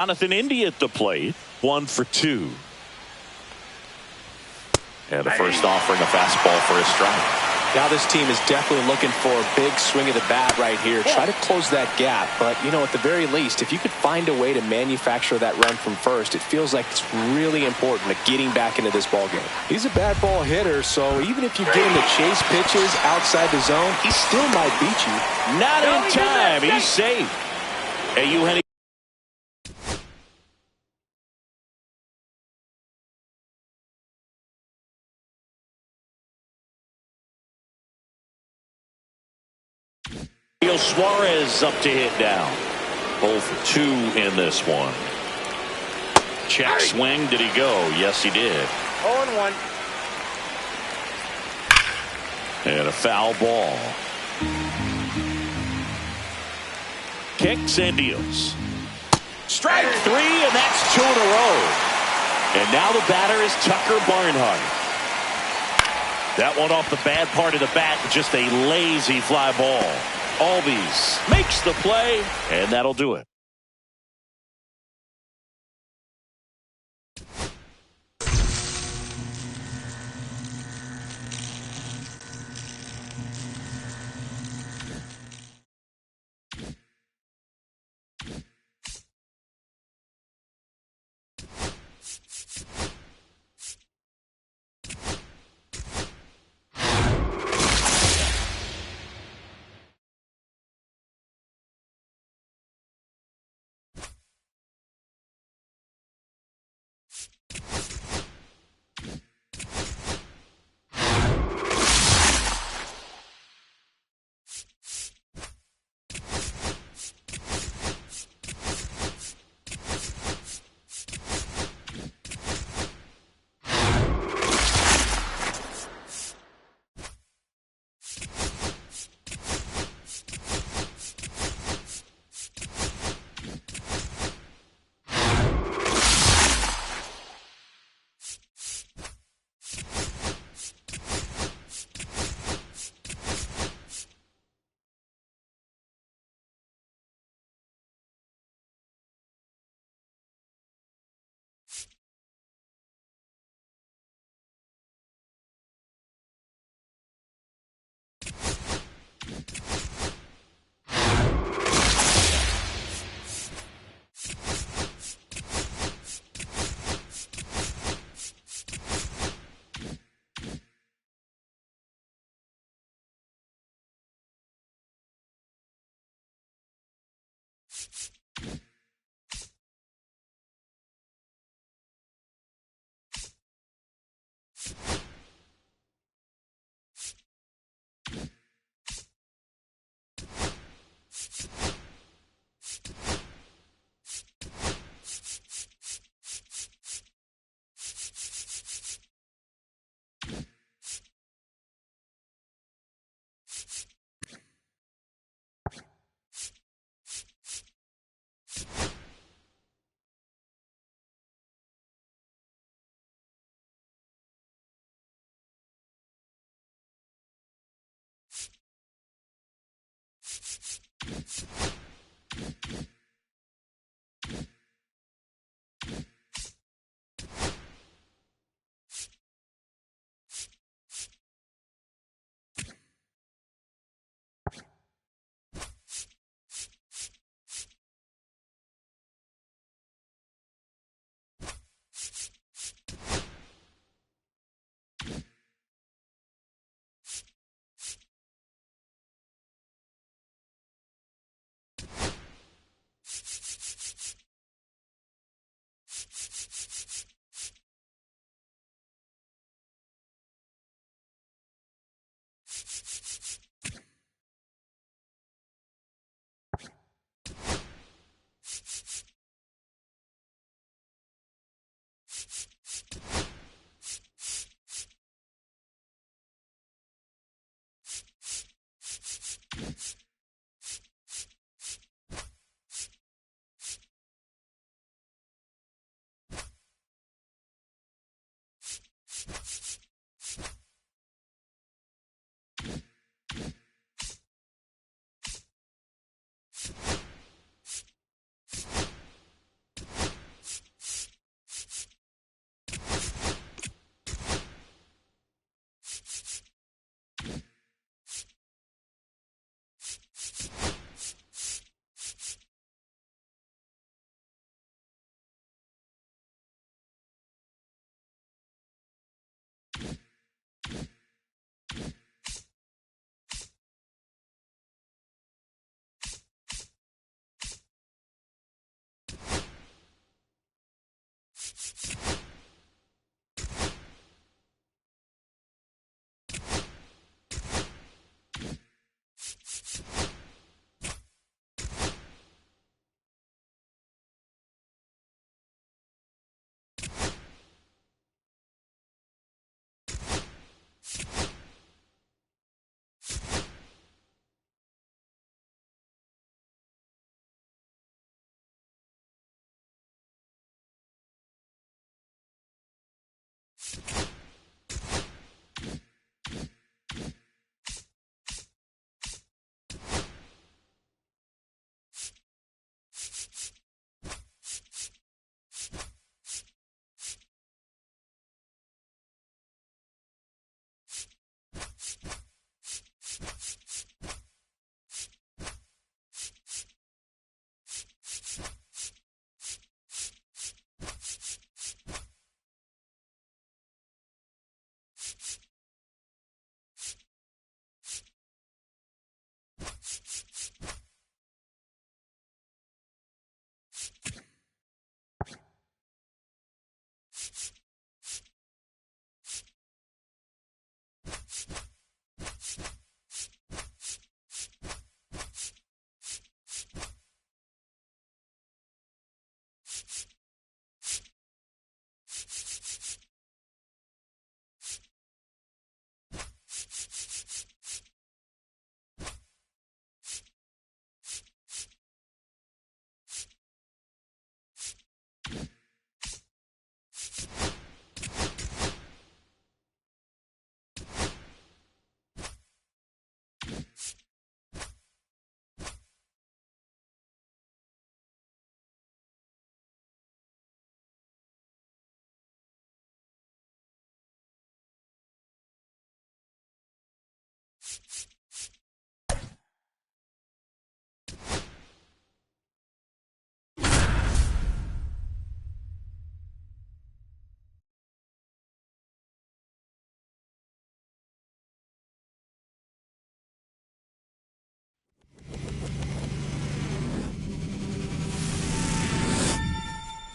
Jonathan India at the plate, 1 for 2. And the first offering a fastball for a strike. Now this team is definitely looking for a big swing of the bat right here. Try to close that gap. But, you know, at the very least, if you could find a way to manufacture that run from first, it feels like it's really important to getting back into this ballgame. He's a bad ball hitter, so even if you get him to chase pitches outside the zone, he still might beat you. Not in time. He's safe. Hey, you, Henny. Suarez up to hit down. 0 for 2 in this one. Check swing. Did he go? Yes, he did. 0-1. And a foul ball. Kicks and deals. Strike 3, and that's 2 in a row. And now the batter is Tucker Barnhart. That one off the bad part of the bat, just a lazy fly ball. Albies makes the play, and that'll do it.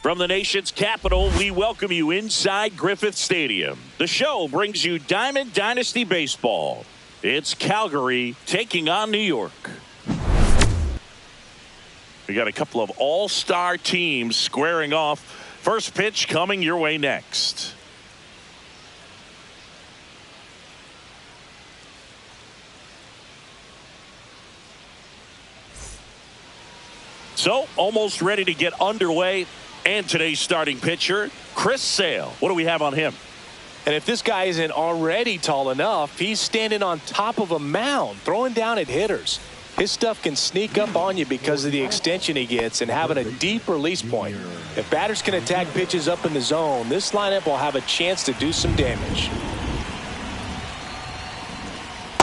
From the nation's capital, we welcome you inside Griffith Stadium. The show brings you Diamond Dynasty Baseball. It's Calgary taking on New York. We got a couple of all-star teams squaring off. First pitch coming your way next. So, almost ready to get underway. And today's starting pitcher, Chris Sale. What do we have on him? And if this guy isn't already tall enough, he's standing on top of a mound, throwing down at hitters. His stuff can sneak up on you because of the extension he gets and having a deep release point. If batters can attack pitches up in the zone, this lineup will have a chance to do some damage.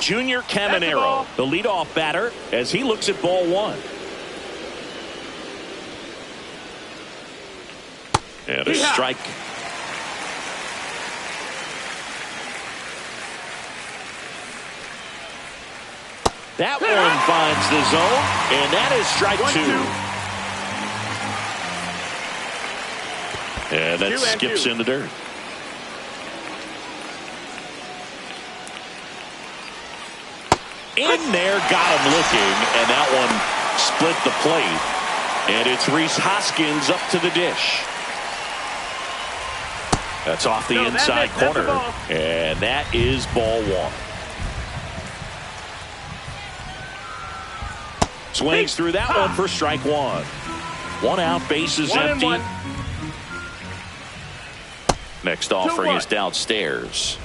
Junior Caminero, the leadoff batter, as he looks at ball one. And a strike. That one finds the zone, and that is strike two. And that skips in the dirt. In there, got him looking, and that one split the plate. And it's Rhys Hoskins up to the dish. That's off the inside corner, and that is ball one. Swings through that one for strike one. One out, bases empty. Next offering is downstairs.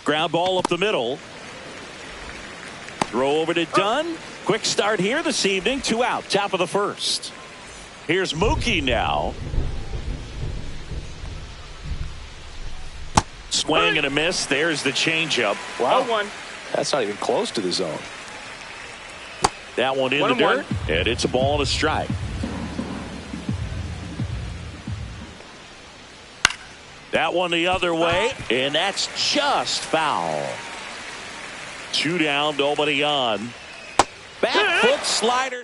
Ground ball up the middle. Throw over to Dunn. Quick start here this evening. 2 out, top of the first. Here's Mookie now. Swing and a miss. There's the changeup. Wow. That's not even close to the zone. That one in the dirt, and it's a ball and a strike. That one the other way, and that's just foul. 2 down, nobody on. Back foot slider.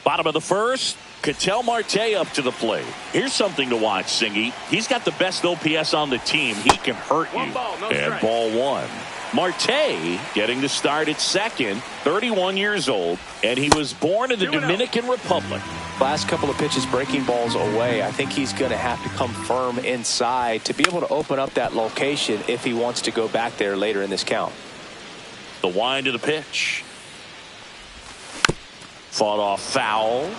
Bottom of the first. Ketel Marte up to the plate. Here's something to watch, Singy. He's got the best OPS on the team. He can hurt you. And ball one. Marte getting the start at second, 31 years old, and he was born in the Dominican Republic. Last couple of pitches breaking balls away. I think he's going to have to come firm inside to be able to open up that location if he wants to go back there later in this count. The wind of the pitch. Fought off foul.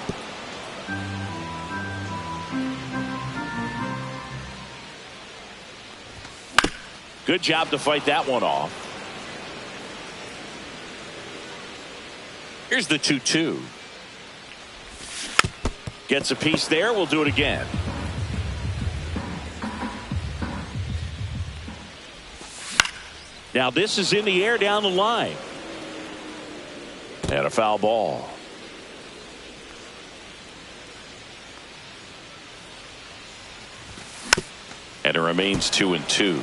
Good job to fight that one off. Here's the 2-2. Gets a piece there. We'll do it again. Now this is in the air down the line. And a foul ball. And it remains 2-2.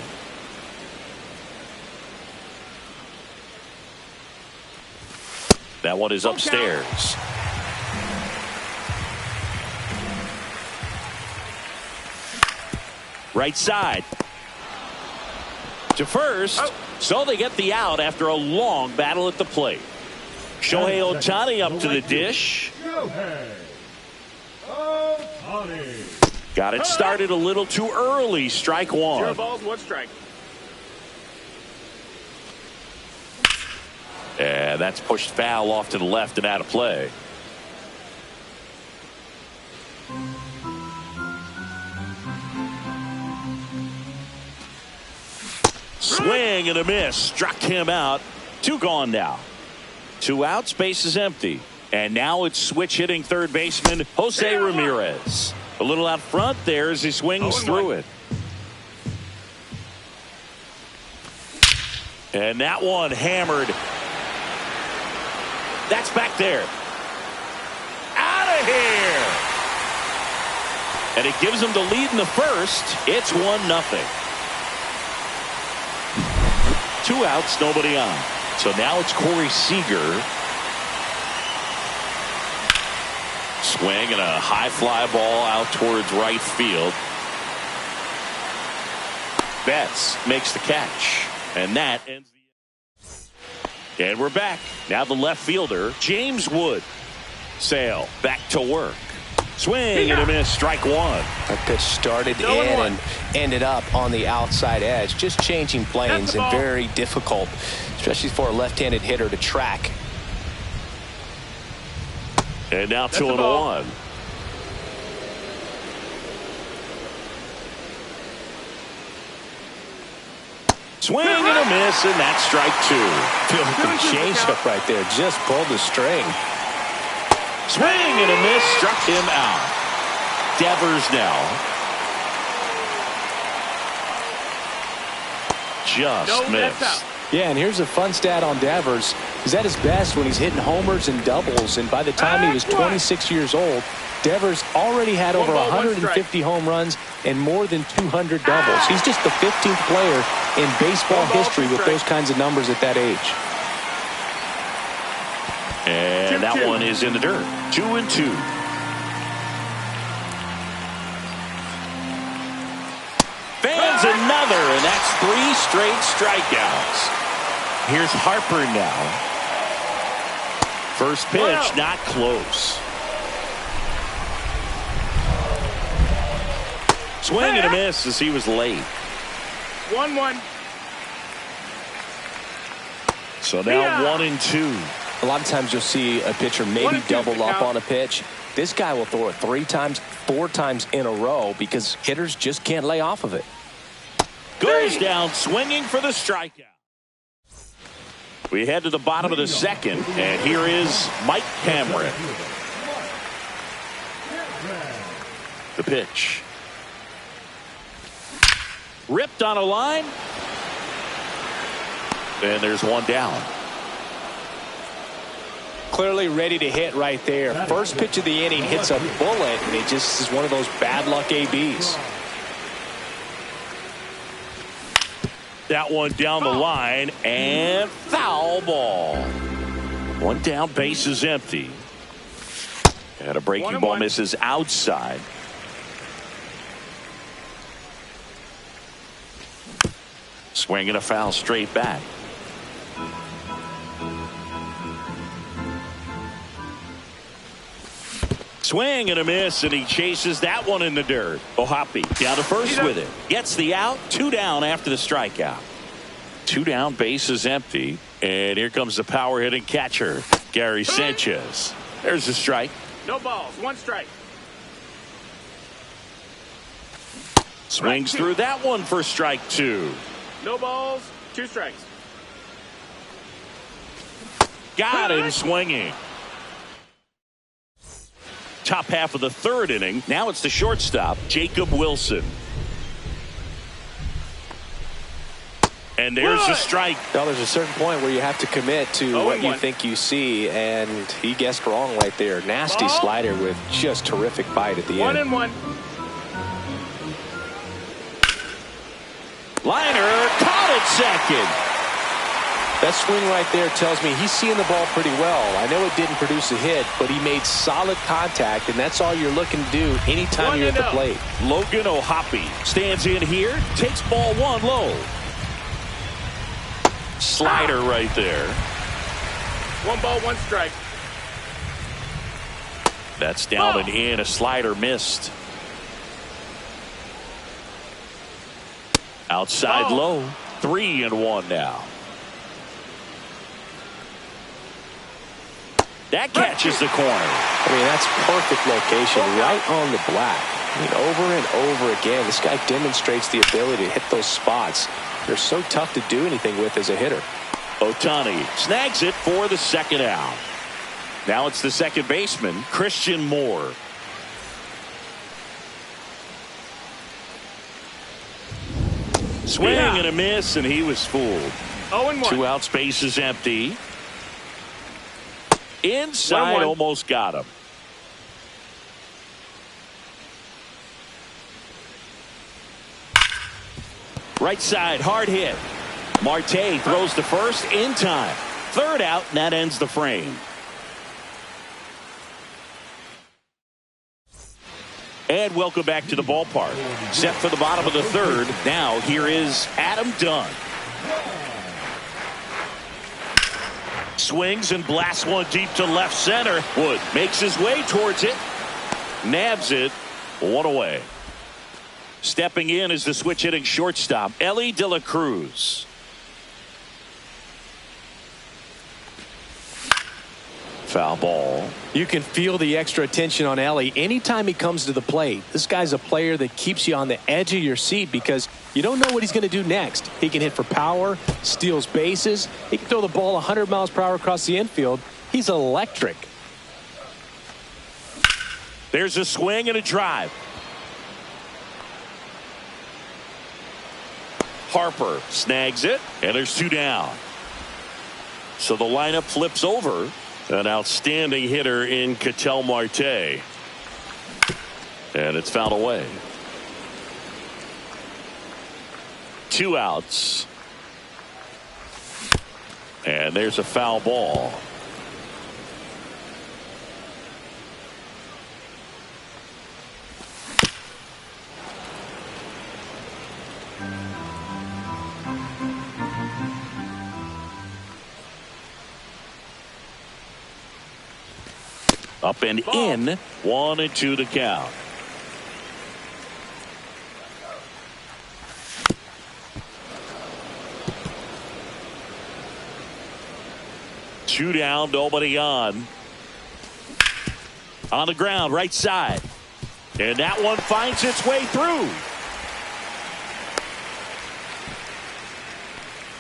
That one is upstairs. Right side. To first. So they get the out after a long battle at the plate. Shohei Ohtani up to the dish. Got it started a little too early. Strike one. 0 balls, 1 strike. And that's pushed foul off to the left and out of play. Swing and a miss. Struck him out. 2 gone now. 2 outs. Base is empty. And now it's switch hitting third baseman Jose Ramirez. A little out front there as he swings through it. And that one hammered. That's back there. Out of here. And it gives them the lead in the first. It's 1-0. 2 outs, nobody on. So now it's Corey Seager. Swing and a high fly ball out towards right field. Betts makes the catch. And that ends the... And we're back. Now the left fielder, James Wood. Sale back to work. Swing and a miss, strike one. That pitch started in and ended up on the outside edge. Just changing planes and very difficult, especially for a left-handed hitter to track. And now 2-1. Swing and a miss, and that's strike two. Feels like a changeup right there. Just pulled the string. Swing and a miss, struck him out. Devers now. Just missed. Yeah, and here's a fun stat on Devers. He's at his best when he's hitting homers and doubles, and by the time he was 26 years old, Devers already had over 150 home runs and more than 200 doubles. He's just the 15th player in baseball history with those kinds of numbers at that age. And that one is in the dirt. 2-2. Fans another, and that's 3 straight strikeouts. Here's Harper now. First pitch, not close. Swing and a miss as he was late. 1-1. So now 1-2. A lot of times you'll see a pitcher maybe double up on a pitch. This guy will throw it 3 times, 4 times in a row because hitters just can't lay off of it. Goes down swinging for the strikeout. We head to the bottom of the second, and here is Mike Cameron. The pitch. Ripped on a line. And there's one down. Clearly ready to hit right there. First pitch of the inning hits a bullet, and it just is one of those bad luck ABs. That one down the line, and foul ball. One down, base is empty. And a breaking ball misses outside. Swing and a foul straight back. Swing and a miss, and he chases that one in the dirt. Ohapi down to first with it. Gets the out. 2 down after the strikeout. 2 down, base is empty. And here comes the power hitting catcher, Gary Sanchez. There's a strike. No balls, 1 strike. Swings through that one for strike 2. No balls, 2 strikes. Got him swinging. Top half of the third inning. Now it's the shortstop, Jacob Wilson. And there's a strike. Well, there's a certain point where you have to commit to what you think you see, and he guessed wrong right there. Nasty slider with just terrific bite at the end. 1-1. Liner caught at second. That swing right there tells me he's seeing the ball pretty well. I know it didn't produce a hit, but he made solid contact, and that's all you're looking to do anytime you're at the plate. Logan Ohapi stands in here, takes ball 1 low. Slider right there. 1 ball, 1 strike. That's down and in. A slider missed. Outside low. 3-1 now. That catches the corner. I mean, that's perfect location, right on the black. I mean, over and over again, this guy demonstrates the ability to hit those spots. They're so tough to do anything with as a hitter. Ohtani snags it for the second out. Now it's the second baseman, Christian Moore. Swing and a miss, and he was fooled. 0-1. 2 outs, base is empty. Inside, almost got him. Right side, hard hit. Marte throws to first in time. Third out, and that ends the frame. And welcome back to the ballpark. Set for the bottom of the third. Now here is Adam Dunn. Swings and blasts one deep to left center. Wood makes his way towards it. Nabs it. One away. Stepping in is the switch hitting shortstop, Ellie De La Cruz. Foul ball. You can feel the extra attention on Ellie anytime he comes to the plate. This guy's a player that keeps you on the edge of your seat because you don't know what he's going to do next. He can hit for power, steals bases. He can throw the ball 100 miles per hour across the infield. He's electric. There's a swing and a drive. Harper snags it, and there's two down. So the lineup flips over. An outstanding hitter in Ketel Marte. And it's fouled away. 2 outs. And there's a foul ball. Up and in. 1-2 to count. Two down, nobody on. On the ground, right side. And that one finds its way through.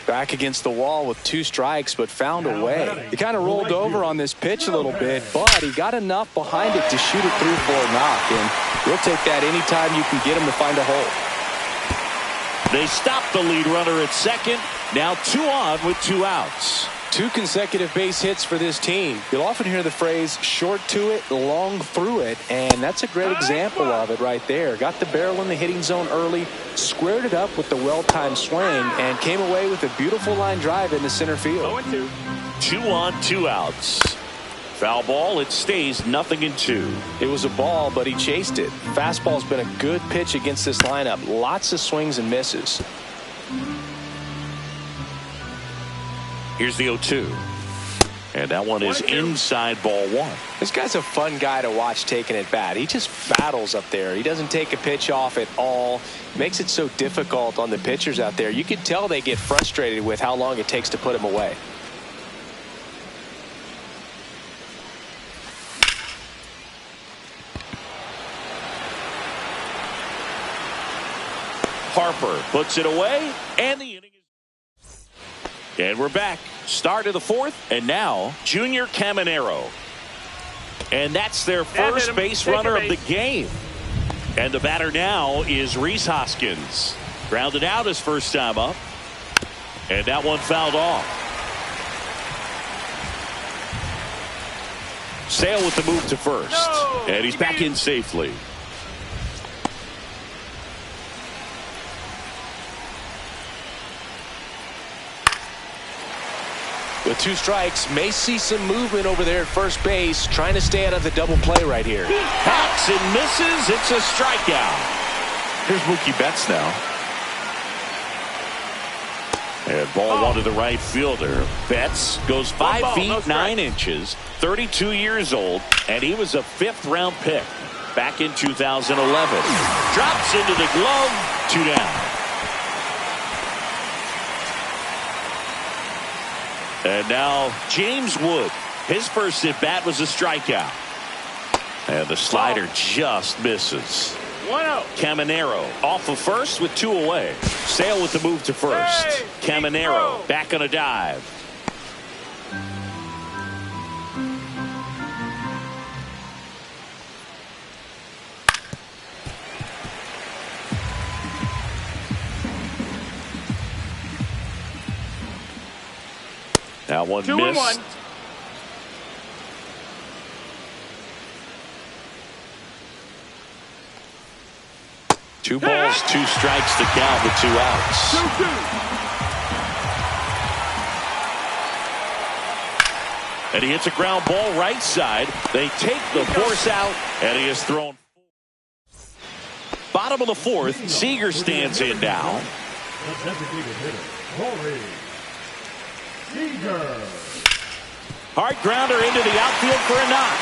Back against the wall with 2 strikes, but found a way. He kind of rolled over on this pitch a little bit, but he got enough behind it to shoot it through for a knock. And we'll take that anytime you can get him to find a hole. They stop the lead runner at second. Now 2 on with 2 outs. 2 consecutive base hits for this team. You'll often hear the phrase short to it, long through it, and that's a great example of it right there. Got the barrel in the hitting zone early, squared it up with the well-timed swing, and came away with a beautiful line drive into center field. 0-2. 2 on, 2 outs. Foul ball, it stays 0-2. It was a ball, but he chased it. Fastball's been a good pitch against this lineup. Lots of swings and misses. Here's the 0-2. And that one is inside ball 1. This guy's a fun guy to watch taking at bat. He just battles up there. He doesn't take a pitch off at all. Makes it so difficult on the pitchers out there. You can tell they get frustrated with how long it takes to put him away. Harper puts it away, and the inning is. And we're back. Start of the 4th, and now Junior Caminero. And that's their first base runner of the game. And the batter now is Rhys Hoskins. Grounded out his first time up. And that one fouled off. Sale with the move to first. And he's back in safely. With 2 strikes, may see some movement over there at first base, trying to stay out of the double play right here. Hacks and misses. It's a strikeout. Here's Mookie Betts now. And ball 1 to the right fielder. Betts goes 5 feet 9 inches, 32 years old, and he was a 5th-round pick back in 2011. Drops into the glove. 2 down. And now James Wood. His first at bat was a strikeout. And the slider just misses. 1-0. Caminero off of first with 2 away. Sale with the move to first. Hey, Caminero back on a dive. Now 1 missed. 2-1. 2 balls, 2 strikes to count with 2 outs. 2-2. And he hits a ground ball right side. They take the force out, and he is thrown. Bottom of the 4th, Seager stands in now. The designated hitter, Corey Seager. Hard grounder into the outfield for a knock.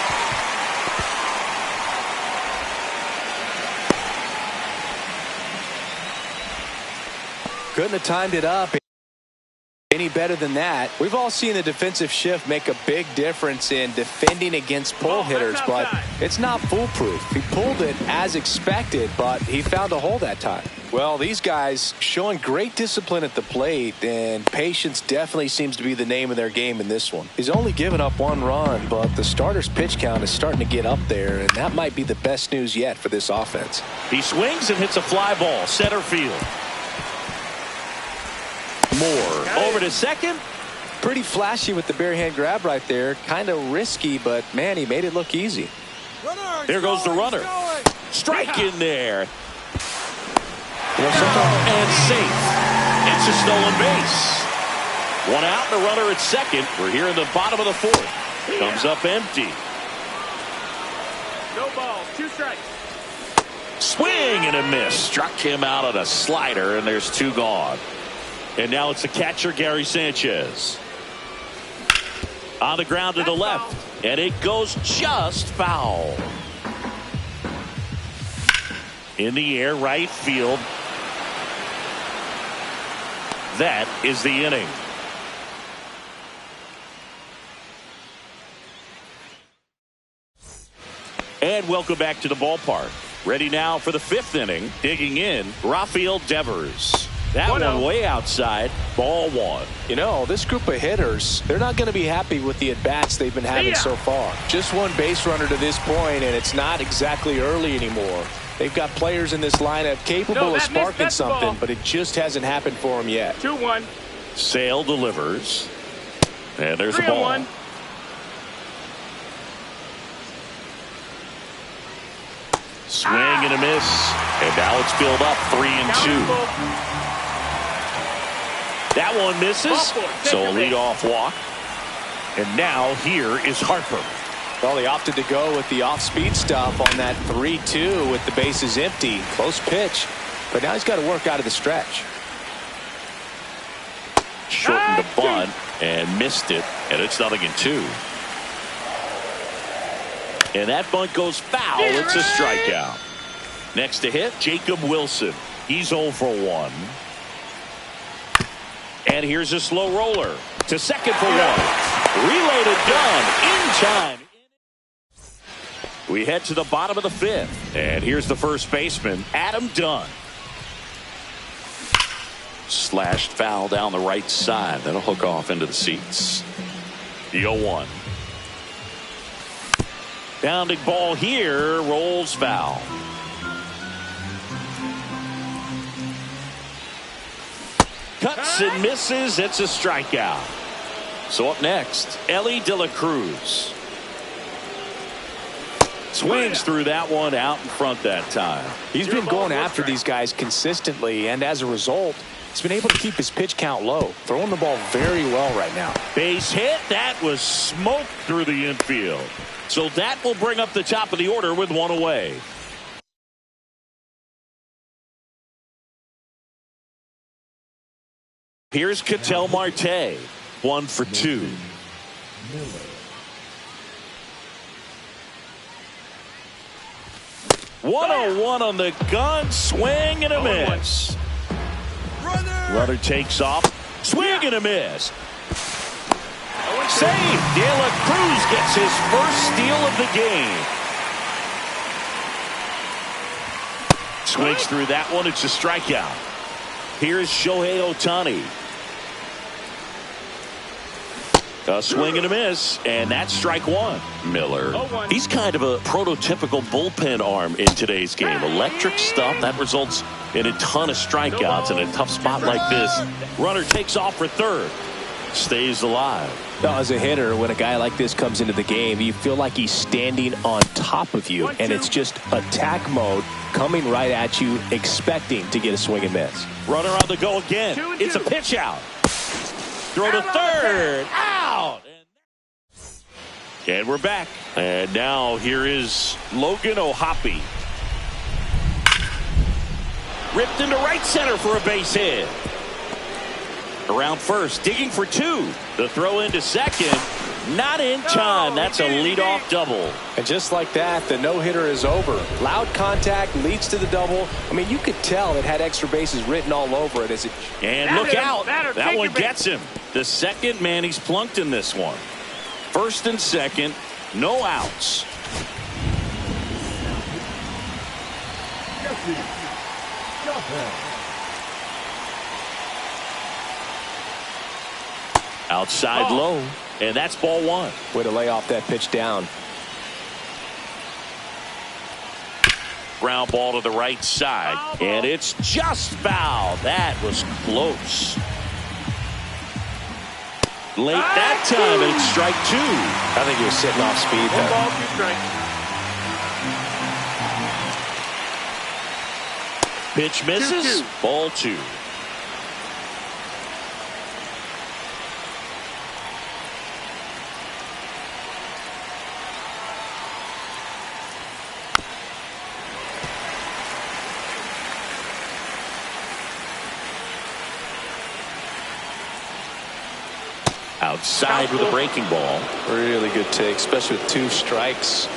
Couldn't have timed it up any better than that. We've all seen the defensive shift make a big difference in defending against pull hitters, but it's not foolproof. He pulled it as expected, but he found a hole that time. Well, these guys showing great discipline at the plate, and patience definitely seems to be the name of their game in this one. He's only given up 1 run, but the starter's pitch count is starting to get up there, and that might be the best news yet for this offense. He swings and hits a fly ball, center field. Moore over to second. Pretty flashy with the bare hand grab right there. Kind of risky, but man, he made it look easy. There goes the runner. Strike in there. And safe. It's a stolen base. 1 out and a runner at second. We're here in the bottom of the 4th. Comes up empty. No balls, 2 strikes. Swing and a miss. Struck him out on a slider, and there's 2 gone. And now it's the catcher, Gary Sanchez. On the ground to the left. And it goes just foul. In the air, right field. That is the inning. And welcome back to the ballpark. Ready now for the 5th inning. Digging in, Rafael Devers. That one way outside, ball 1. You know, this group of hitters, they're not going to be happy with the at-bats they've been having so far. Just 1 base runner to this point, and it's not exactly early anymore. They've got players in this lineup capable of sparking something, but it just hasn't happened for them yet. 2-1. Sale delivers. And there's a ball. 3-1. Swing and a miss. And now it's filled up 3-2. That one misses, so a leadoff walk. And now here is Harper. Well, he opted to go with the off-speed stuff on that 3-2 with the bases empty. Close pitch, but now he's got to work out of the stretch. Shortened the bunt and missed it, and it's 0-2. And that bunt goes foul. It's a strikeout. Next to hit, Jacob Wilson. He's 0 for 1. And here's a slow roller to second for 1. Reloaded, done in time. We head to the bottom of the 5th. And here's the first baseman, Adam Dunn. Slashed foul down the right side. That'll hook off into the seats. The 0-1. Bounding ball here, rolls foul. Cuts and misses. It's a strikeout. So up next, Ellie De La Cruz. Swings through that one out in front that time. He's been going after these guys consistently, and as a result, he's been able to keep his pitch count low, throwing the ball very well right now. Base hit. That was smoked through the infield. So that will bring up the top of the order with 1 away. Here's Ketel Marte, 1 for 2. 101 on the gun, swing and a miss. Runner takes off, swing and a miss. Save. De La Cruz gets his first steal of the game. Swings through that one. It's a strikeout. Here's Shohei Ohtani. A swing and a miss, and that's strike 1. Miller. He's kind of a prototypical bullpen arm in today's game. Electric stuff that results in a ton of strikeouts in a tough spot like this. Runner takes off for third. stays alive. Now, as a hitter, when a guy like this comes into the game, you feel like he's standing on top of you, and it's just attack mode coming right at you, expecting to get a swing and miss. Runner on the go again. It's a pitch out. Throw to third. Out. And we're back. And now here is Logan O'Hoppe. Ripped into right center for a base hit. Around first, digging for two. The throw into second. Not in time. That's a leadoff double. And just like that, the no-hitter is over. Loud contact leads to the double. I mean, you could tell it had extra bases written all over it as it. And look out. That one gets him. The second man he's plunked in this one. First and second, no outs. Outside low, and that's ball one. Way to lay off that pitch down. Ground ball to the right side, and it's just foul. That was close. Late that time, and it's strike two. I think he was sitting off speed One there. ball, two strikes. Pitch misses. 2-2. Ball two. Outside with a breaking ball. Really good take, especially with two strikes.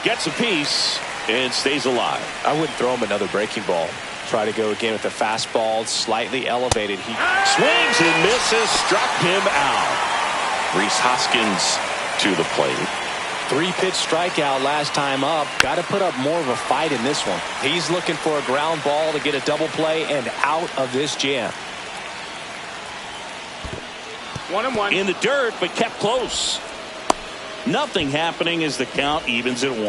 Gets a piece and stays alive. I wouldn't throw him another breaking ball. Try to go again with the fastball, slightly elevated. He swings and misses, struck him out. Rhys Hoskins to the plate. Three-pitch strikeout last time up. Got to put up more of a fight in this one. He's looking for a ground ball to get a double play and out of this jam. 1-1. In the dirt, but kept close. Nothing happening as the count evens at 1.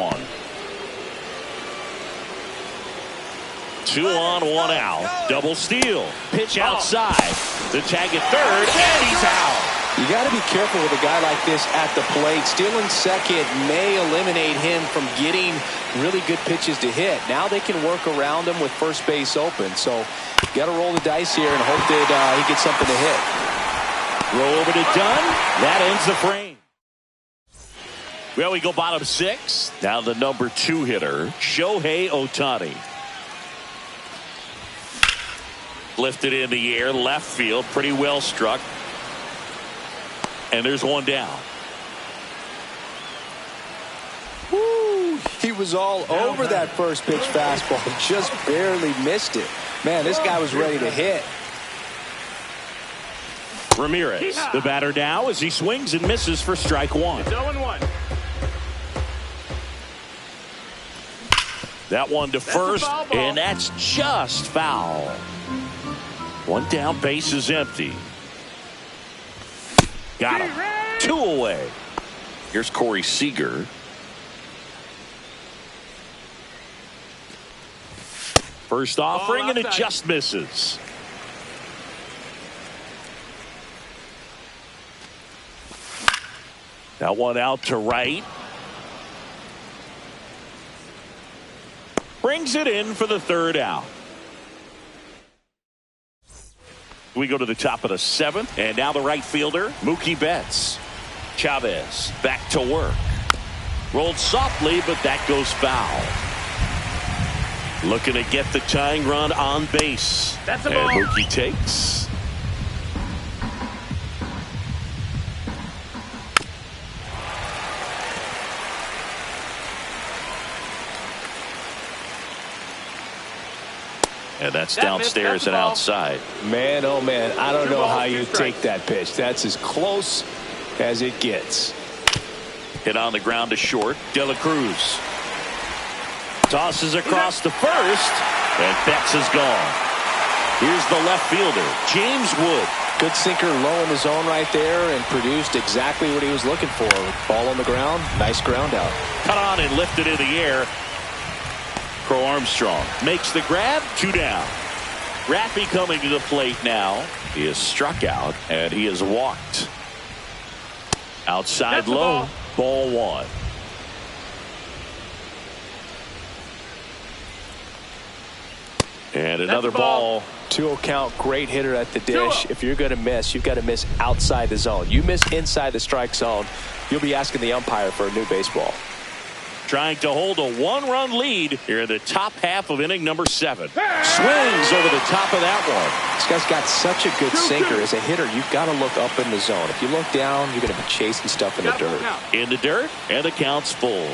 2 on, 1 out. Double steal. Pitch outside. The tag at third, and he's out. You got to be careful with a guy like this at the plate. Stealing second may eliminate him from getting really good pitches to hit. Now they can work around him with first base open. So you got to roll the dice here and hope that he gets something to hit. Roll over to Dunn. That ends the frame. Well, we go bottom 6. Now the number 2 hitter, Shohei Ohtani. Lifted in the air, left field, pretty well struck. And there's one down. Woo, he was all over that first pitch fastball. Just barely missed it. Man, this guy was ready to hit. Ramirez, the batter now as he swings and misses for strike 1. It's 0-1. That one to first, and that's just foul. One down, base is empty. Got him. 2 away. Here's Corey Seager. First offering, and it just misses. That one out to right. Brings it in for the 3rd out. We go to the top of the 7th, and now the right fielder, Mookie Betts. Chavez back to work. Rolled softly, but that goes foul. Looking to get the tying run on base. That's a and ball. Mookie takes. And that's downstairs and outside. Man, oh man, I don't know how you take that pitch. That's as close as it gets. Hit on the ground to short. De La Cruz tosses across to first, and Betts is gone. Here's the left fielder, James Wood. Good sinker low in the zone right there and produced exactly what he was looking for. Ball on the ground, nice ground out. Cut on and lifted in the air. Crow Armstrong makes the grab, 2 down. Raffy coming to the plate now. He is struck out and he is walked. Outside low. Ball one. And another ball. 2-0 count. Great hitter at the dish. If you're going to miss, you've got to miss outside the zone. You miss inside the strike zone, you'll be asking the umpire for a new baseball. Trying to hold a one-run lead here in the top half of inning number 7. Swings over the top of that one. This guy's got such a good sinker. As a hitter, you've got to look up in the zone. If you look down, you're going to be chasing stuff in the dirt. In the dirt, and the count's full.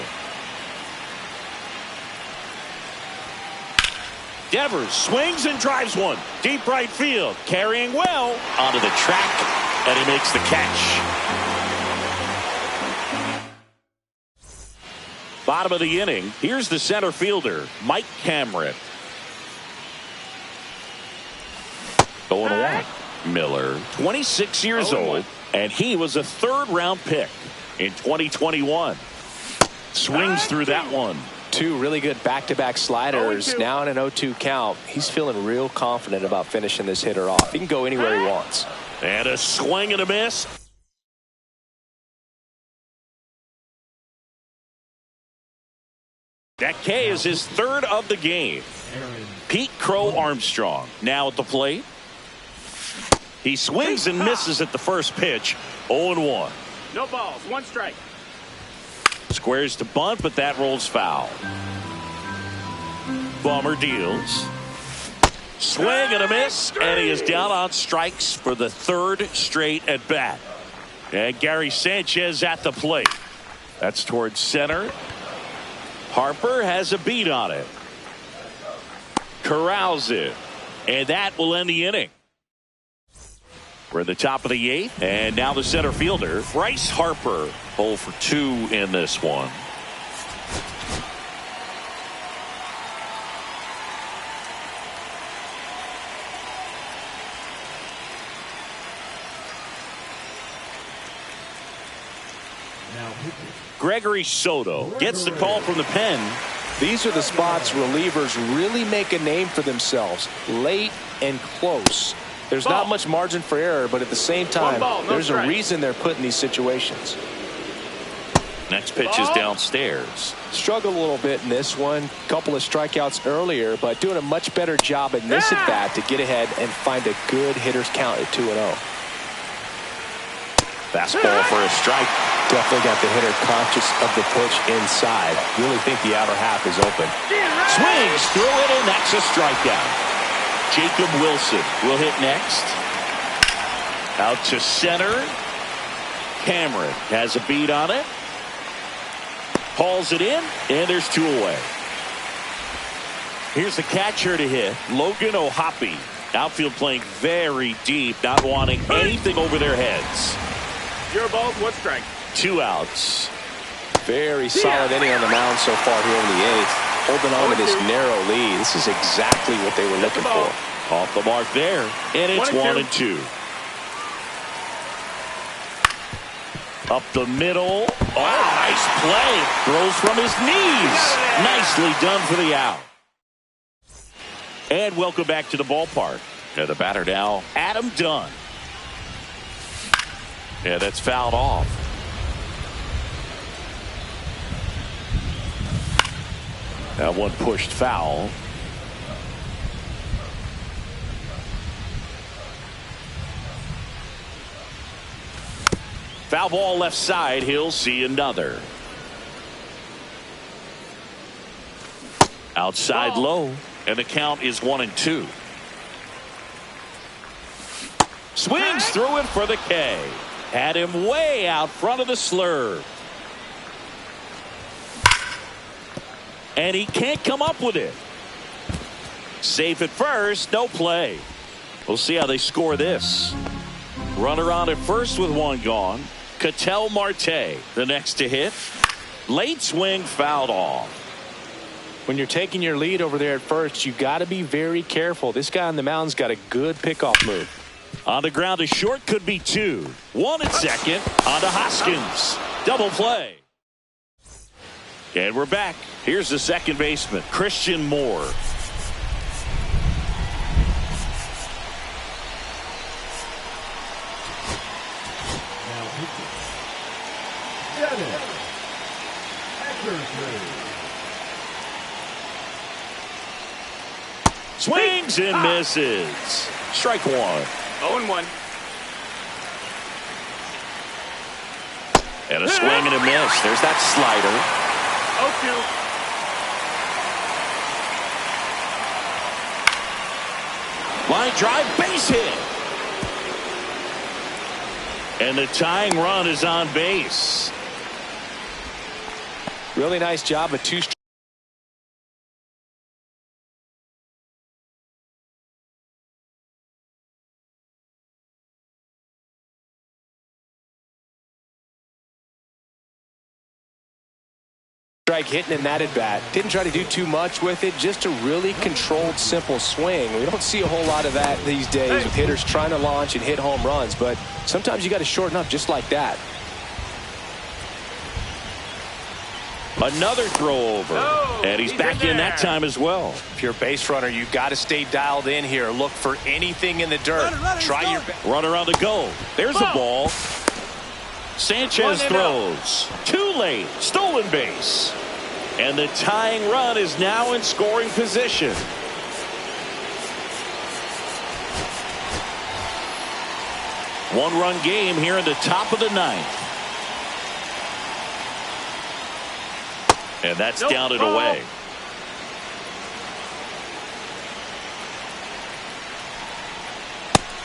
Devers swings and drives one. Deep right field. Carrying well onto the track, and he makes the catch. Bottom of the inning. Here's the center fielder, Mike Cameron. 0-1. Miller, 26 years old, and he was a third-round pick in 2021. Swings through that one. 2 really good back-to-back sliders. Now in an 0-2 count. He's feeling real confident about finishing this hitter off. He can go anywhere he wants. And a swing and a miss. That K is his third of the game. Pete Crow Armstrong now at the plate. He swings and misses at the first pitch. 0-1. No balls. 1 strike. Squares to bunt, but that rolls foul. Bummer deals. Swing and a miss, and he is down on strikes for the 3rd straight at bat. And Gary Sanchez at the plate. That's towards center. Harper has a beat on it. Corrals it. And that will end the inning. We're at the top of the 8th. And now the center fielder, Bryce Harper. 0 for 2 in this one. Gregory Soto gets the call from the pen. These are the spots relievers really make a name for themselves. Late and close. There's not much margin for error, but at the same time, there's a reason they're put in these situations. Next pitch is downstairs. Struggled a little bit in this one. Couple of strikeouts earlier, but doing a much better job in this at bat to get ahead and find a good hitter's count at 2-0. Fastball for a strike. Definitely got the hitter conscious of the pitch inside. Really think the outer half is open. Swings through it, and that's a strikeout. Jacob Wilson will hit next. Out to center. Cameron has a beat on it. Hauls it in, and there's 2 away. Here's the catcher to hit, Logan O'Hoppe. Outfield playing very deep, not wanting anything over their heads. 0 balls, 1 strike. 2 outs. Very solid inning on the mound so far here in the 8th. Holding on to this narrow lead. This is exactly what they were looking for. Off the mark there, and it's 1-2. Up the middle. Oh, nice play. Throws from his knees. Nicely done for the out. And welcome back to the ballpark. And the batter now, Adam Dunn. Yeah, that's fouled off. That one pushed foul. Foul ball left side. He'll see another. Outside low. And the count is 1-2. Swings through it for the K. Had him way out front of the slurve. And he can't come up with it. Safe at first. No play. We'll see how they score this. Runner on at first with 1 gone. Ketel Marte, the next to hit. Late swing fouled off. When you're taking your lead over there at first, you got to be very careful. This guy on the mound's got a good pickoff move. On the ground to short, could be 2. 1 at second. On to Hoskins. Double play. And we're back. Here's the second baseman, Christian Moore. Swings and misses. Strike one. 0-1. And a swing and a miss. There's that slider. 0-2. Line drive, base hit. And the tying run is on base. Really nice job of two. Strike hitting in that at bat. Didn't try to do too much with it, just a really controlled, simple swing. We don't see a whole lot of that these days with hitters trying to launch and hit home runs, but sometimes you got to shorten up just like that. Another throw over. And he's back in that time as well. If you're a base runner, you got to stay dialed in here. Look for anything in the dirt. Try your best. Runner on the go. There's a ball. Sanchez throws. Too late. Stolen base. And the tying run is now in scoring position. One-run game here in the top of the ninth. And that's down and away.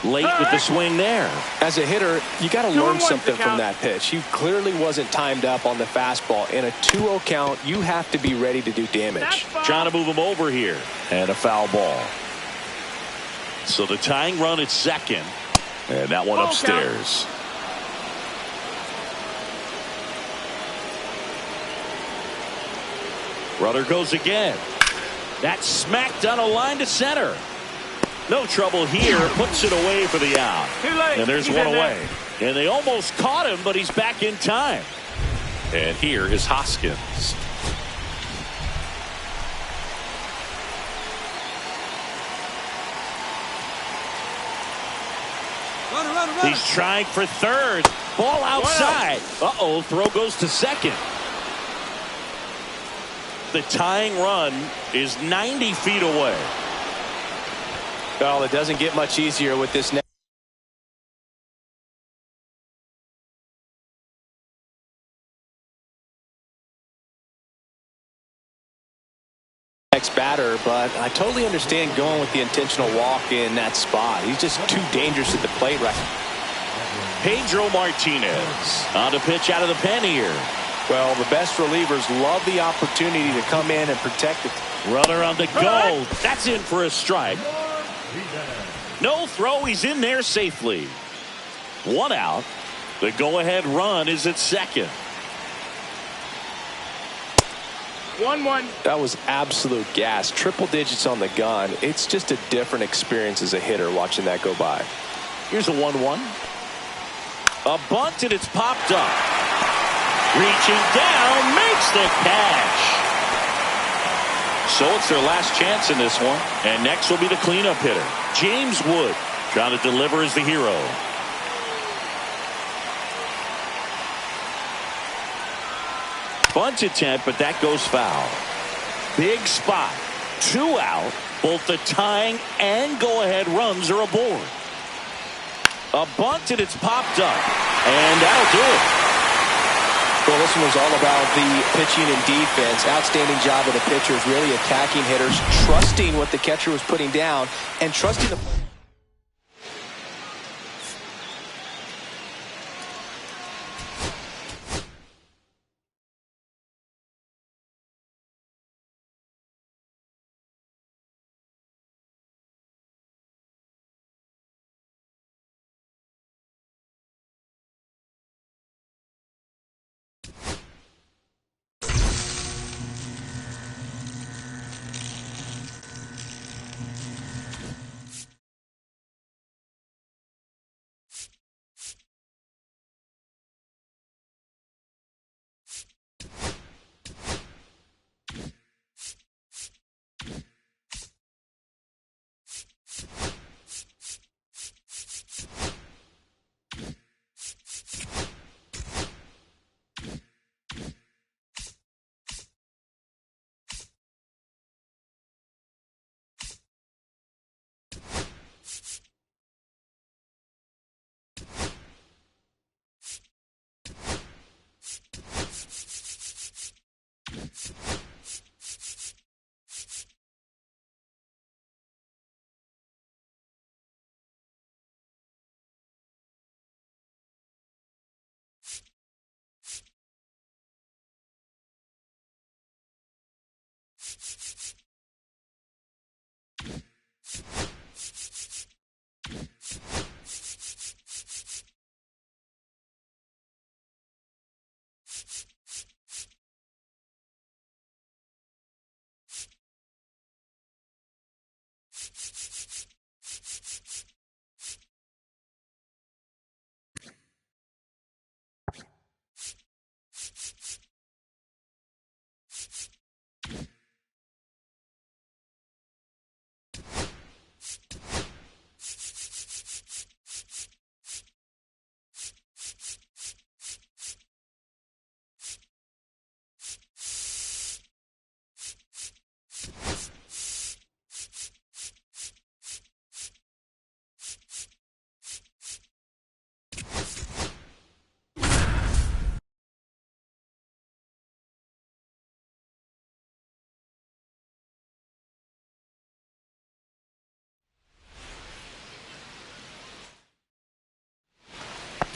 Late with the swing there. As a hitter, you got to learn something from that pitch. He clearly wasn't timed up on the fastball. In a 2-0 count, you have to be ready to do damage. Trying to move him over here. And a foul ball. So the tying run at second. And that one upstairs. Runner goes again. That's smacked on a line to center. No trouble here. Puts it away for the out. And there's one away. And they almost caught him, but he's back in time. And here is Hoskins. Runner. He's trying for third. Ball outside. Uh-oh, throw goes to second. The tying run is 90 feet away. Well, it doesn't get much easier with this next batter, but I totally understand going with the intentional walk in that spot. He's just too dangerous at the plate right now. Pedro Martinez on to pitch out of the pen here. Well, the best relievers love the opportunity to come in and protect it. Runner on the go. That's in for a strike. No throw. He's in there safely. One out. The go-ahead run is at second. 1-1. That was absolute gas. Triple digits on the gun. It's just a different experience as a hitter watching that go by. Here's a 1-1. A bunt, and it's popped up. Reaching down, makes the catch. So it's their last chance in this one. And next will be the cleanup hitter, James Wood, trying to deliver as the hero. Bunt attempt, but that goes foul. Big spot. 2 out. Both the tying and go-ahead runs are aboard. A bunt, and it's popped up. And that'll do it. Well, this one was all about the pitching and defense. Outstanding job of the pitchers, really attacking hitters, trusting what the catcher was putting down, and trusting the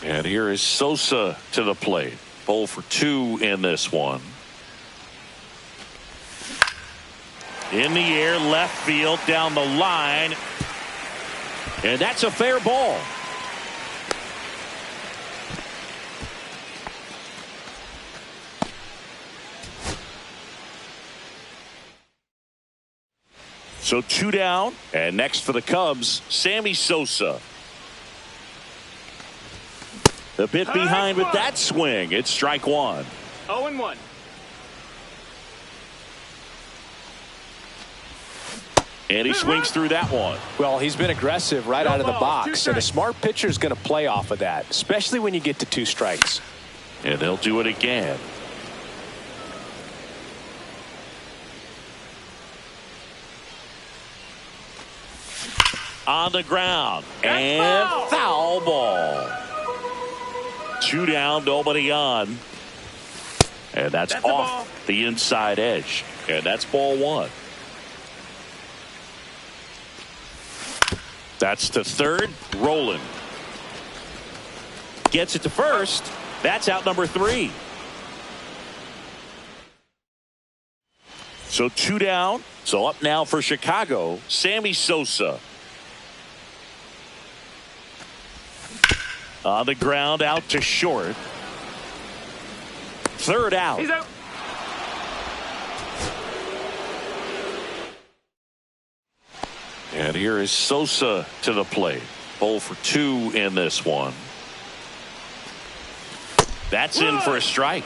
And here is Sosa to the plate. 0 for 2 in this one. In the air, left field, down the line. And that's a fair ball. So 2 down. And next for the Cubs, Sammy Sosa. The bit behind with that swing. It's strike 1. 0-1. And he swings through that one. Well, he's been aggressive right out of the box, and a smart pitcher is going to play off of that, especially when you get to 2 strikes. And they'll do it again. On the ground. And foul ball. 2 down, nobody on. And that's off the inside edge. And that's ball 1. That's to third. Rolling. Gets it to first. That's out number 3. So 2 down. So up now for Chicago, Sammy Sosa. On the ground, out to short. Third out. He's out. And here is Sosa to the plate. 0 for 2 in this one. That's in for a strike.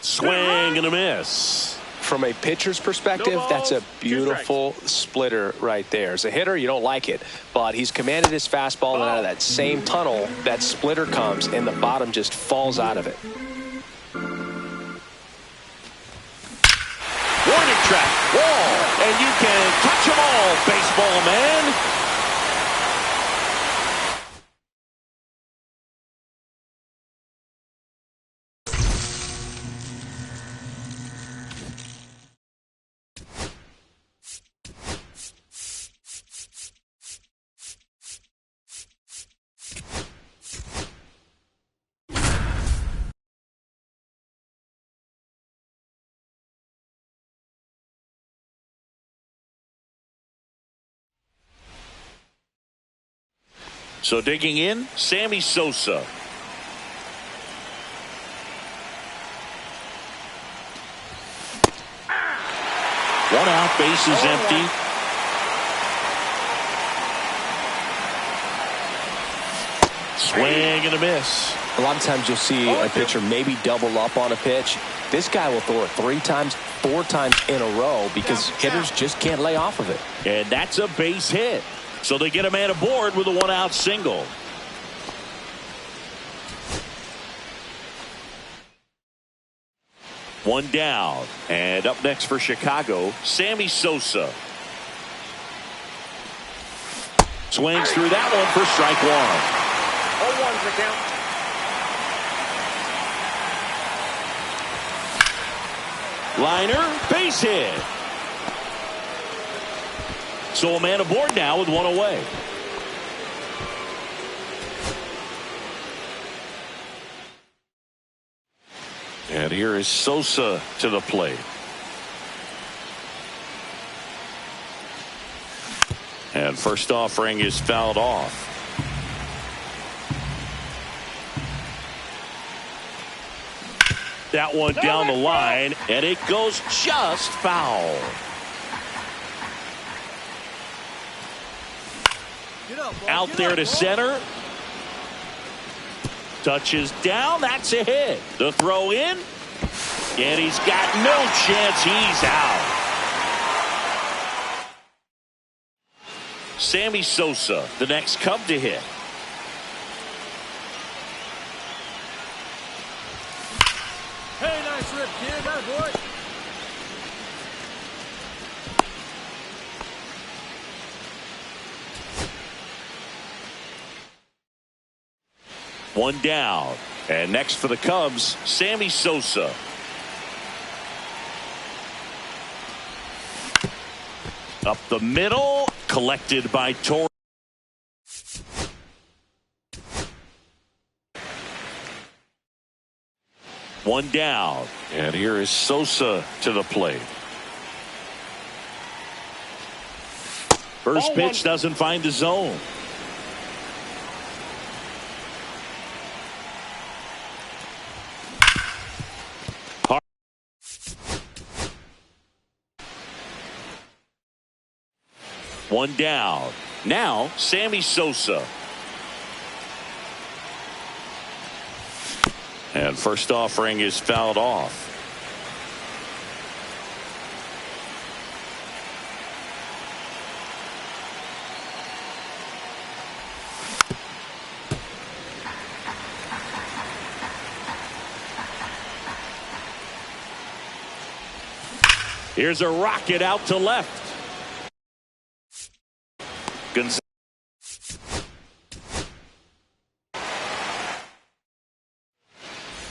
Swing and a miss. From a pitcher's perspective, that's a beautiful splitter right there. As a hitter, you don't like it, but he's commanded his fastball, and out of that same tunnel, that splitter comes, and the bottom just falls out of it. Warning track, wall, and you can touch them all, baseball man. So digging in, Sammy Sosa. One out, bases empty. Swing and a miss. A lot of times you'll see a pitcher maybe double up on a pitch. This guy will throw it 3 times, 4 times in a row because hitters just can't lay off of it. And that's a base hit. So they get a man aboard with a 1-out single. One down. And up next for Chicago, Sammy Sosa. Swings through that one for strike 1. 0-1's the count. Liner, base hit. So a man aboard now with 1 away. And here is Sosa to the plate. And first offering is fouled off. That one down the line, and it goes just foul. Out there to center. Touches down. That's a hit. The throw in. And he's got no chance. He's out. Sammy Sosa, the next Cub to hit. Hey, nice rip, kid. That boy. One down. And next for the Cubs, Sammy Sosa. Up the middle, collected by Torres. One down. And here is Sosa to the plate. First pitch doesn't find the zone. One down. Now, Sammy Sosa. And first offering is fouled off. Here's a rocket out to left.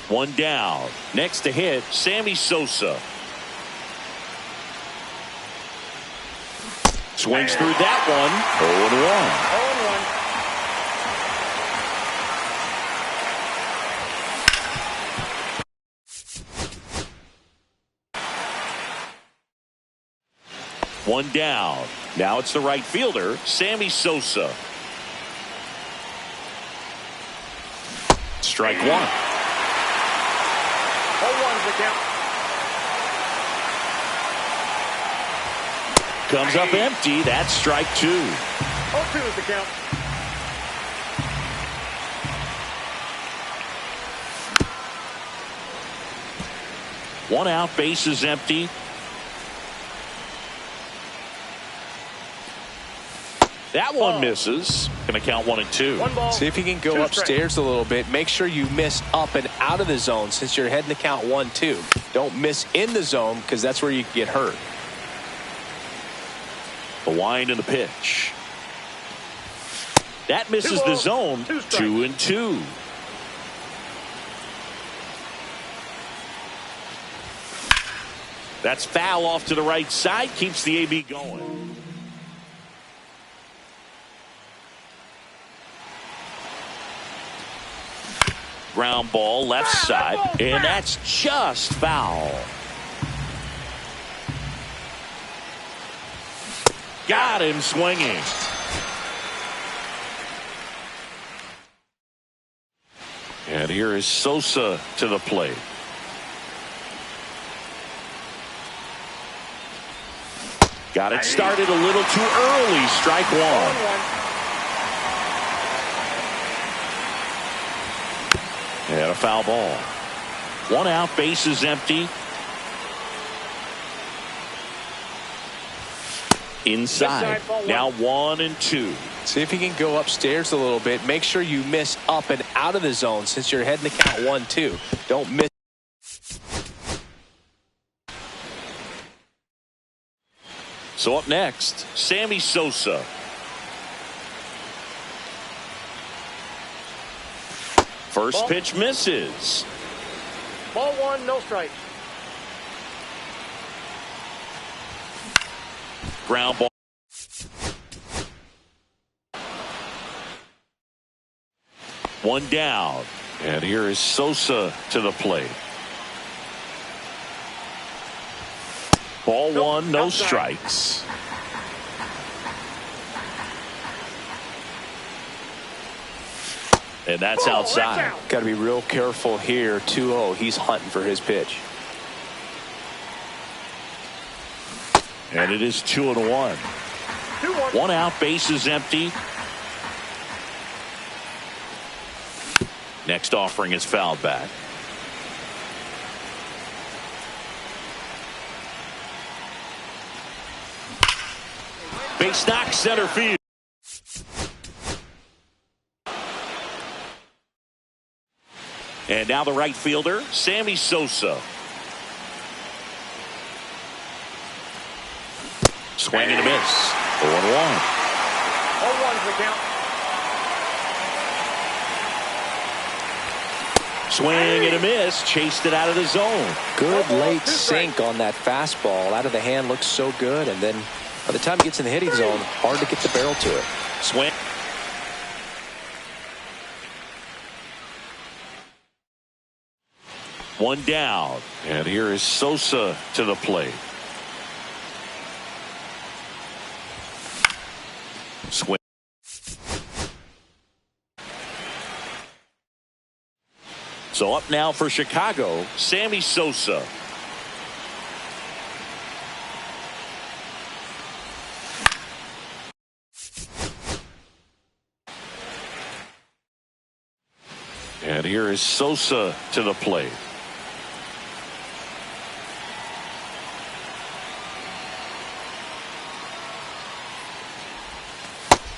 One down. Next to hit, Sammy Sosa. Swings through that one. 0-1. One down. Now it's the right fielder, Sammy Sosa. Strike one. 0-1's the count. Comes up empty. That's strike two. 0-2 is the count. One out, base is empty. That one misses. Going to count 1-2. 1 ball. See if you can go upstairs a little bit. Make sure you miss up and out of the zone since you're heading to count 1-2. Don't miss in the zone because that's where you can get hurt. The wind and the pitch. That misses the zone. 2-2. That's foul off to the right side. Keeps the AB going. Ground ball left side, and that's just foul. Got him swinging. And here is Sosa to the plate. Got it started a little too early. Strike one. 0-1. And a foul ball. One out, base is empty. Inside. Now 1-2. See if you can go upstairs a little bit. Make sure you miss up and out of the zone since you're heading to count 1-2. Don't miss. So up next, Sammy Sosa. First pitch misses. Ball 1, no strikes. Ground ball. One down. And here is Sosa to the plate. Ball one, no outside. strikes. And that's outside. That's out. Got to be real careful here. 2-0. He's hunting for his pitch. And it is 2-1. 2-1. One out, base is empty. Next offering is fouled back. Base knock, center field. And now the right fielder, Sammy Sosa. Swing and a miss. 0-1. 0-1's the count. Swing and a miss. Chased it out of the zone. Good late Two strikes. sink on that fastball. Out of the hand looks so good. And then by the time he gets in the hitting zone, hard to get the barrel to it. Swing. One down. And here is Sosa to the plate. Swing. So up now for Chicago, Sammy Sosa. And here is Sosa to the plate.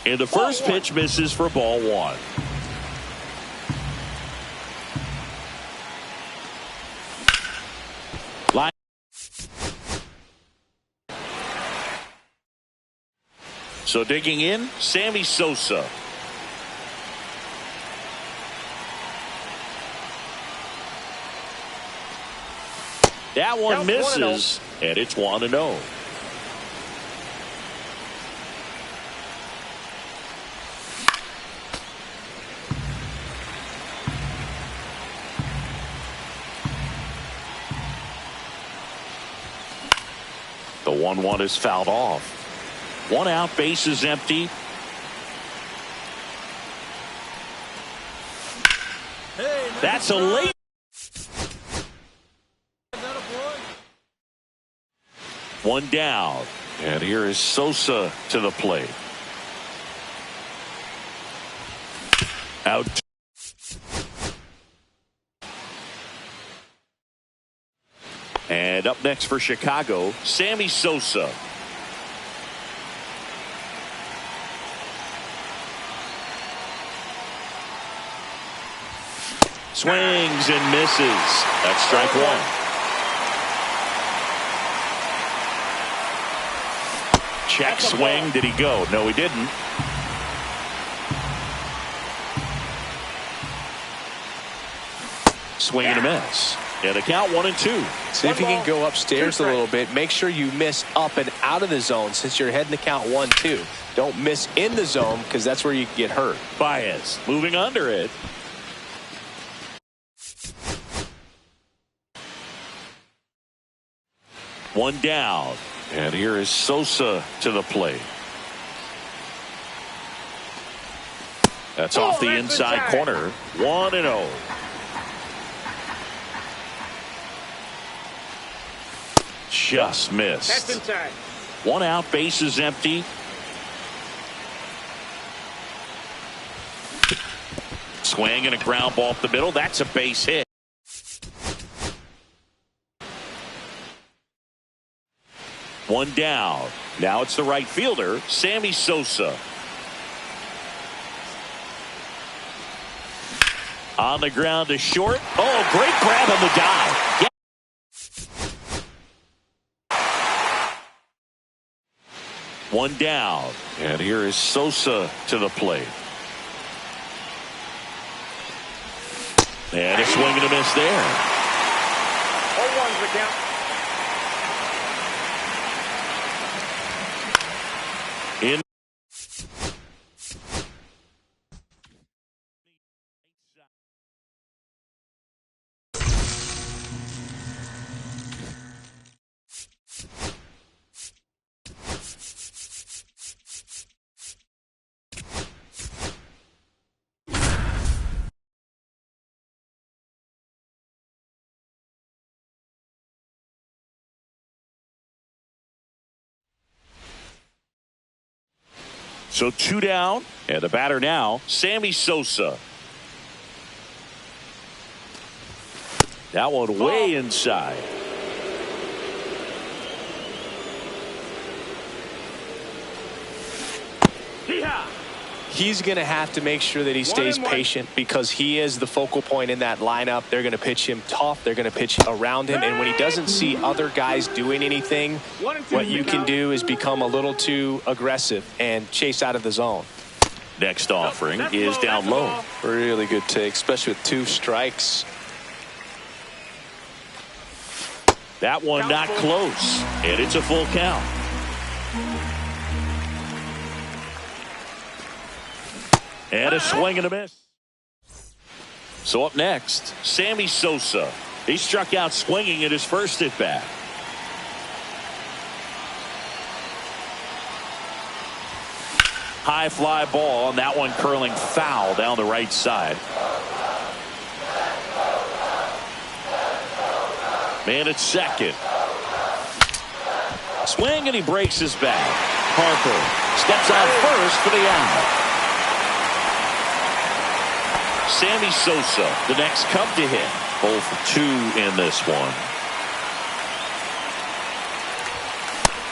And the first pitch misses for ball one. Line. So digging in, Sammy Sosa. That one Counts misses, and it's 1-0. The 1-1 is fouled off. One out, base is empty. Hey, That's a late. One down. And here is Sosa to the plate. Out. And up next for Chicago, Sammy Sosa. Swings and misses. That's strike one. Check swing. Did he go? No, he didn't. Swing and a miss. Yeah, the count 1-2. See if you can go upstairs a little bit. Make sure you miss up and out of the zone since you're heading the count 1-2. Don't miss in the zone because that's where you can get hurt. Baez moving under it. One down. And here is Sosa to the plate. That's off the that's inside inside. corner. 1-0. Just That's missed. inside. One out, base is empty. Swing and a ground ball up the middle. That's a base hit. One down. Now it's the right fielder, Sammy Sosa. On the ground to short. Oh, great grab on the dive. Yeah. One down. And here is Sosa to the plate. And a swing and a miss there. 0-1's the count. In So 2 down, and the batter now, Sammy Sosa. That one way inside. He's going to have to make sure that he stays patient because he is the focal point in that lineup. They're going to pitch him tough. They're going to pitch around him. And when he doesn't see other guys doing anything, what you can do is become a little too aggressive and chase out of the zone. Next offering is down low. Really good take, especially with 2 strikes. That one not close, and it's a full count. And a swing and a miss. So up next, Sammy Sosa. He struck out swinging at his first at bat. High fly ball, and that one curling foul down the right side. Man at second. Swing, and he breaks his back. Harper steps out first for the out. Sammy Sosa, the next Cub to hit. 0 for 2 in this one.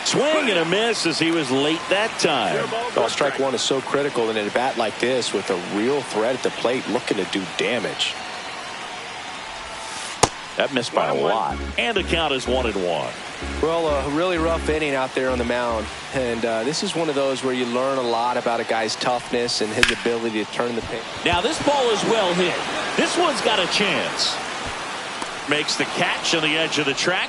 Swing and a miss as he was late that time. Well, strike one is so critical in a bat like this with a real threat at the plate looking to do damage. That missed by a lot. And the count is 1-1. Well, a really rough inning out there on the mound. And this is one of those where you learn a lot about a guy's toughness and his ability to turn the pitch. Now this ball is well hit. This one's got a chance. Makes the catch on the edge of the track.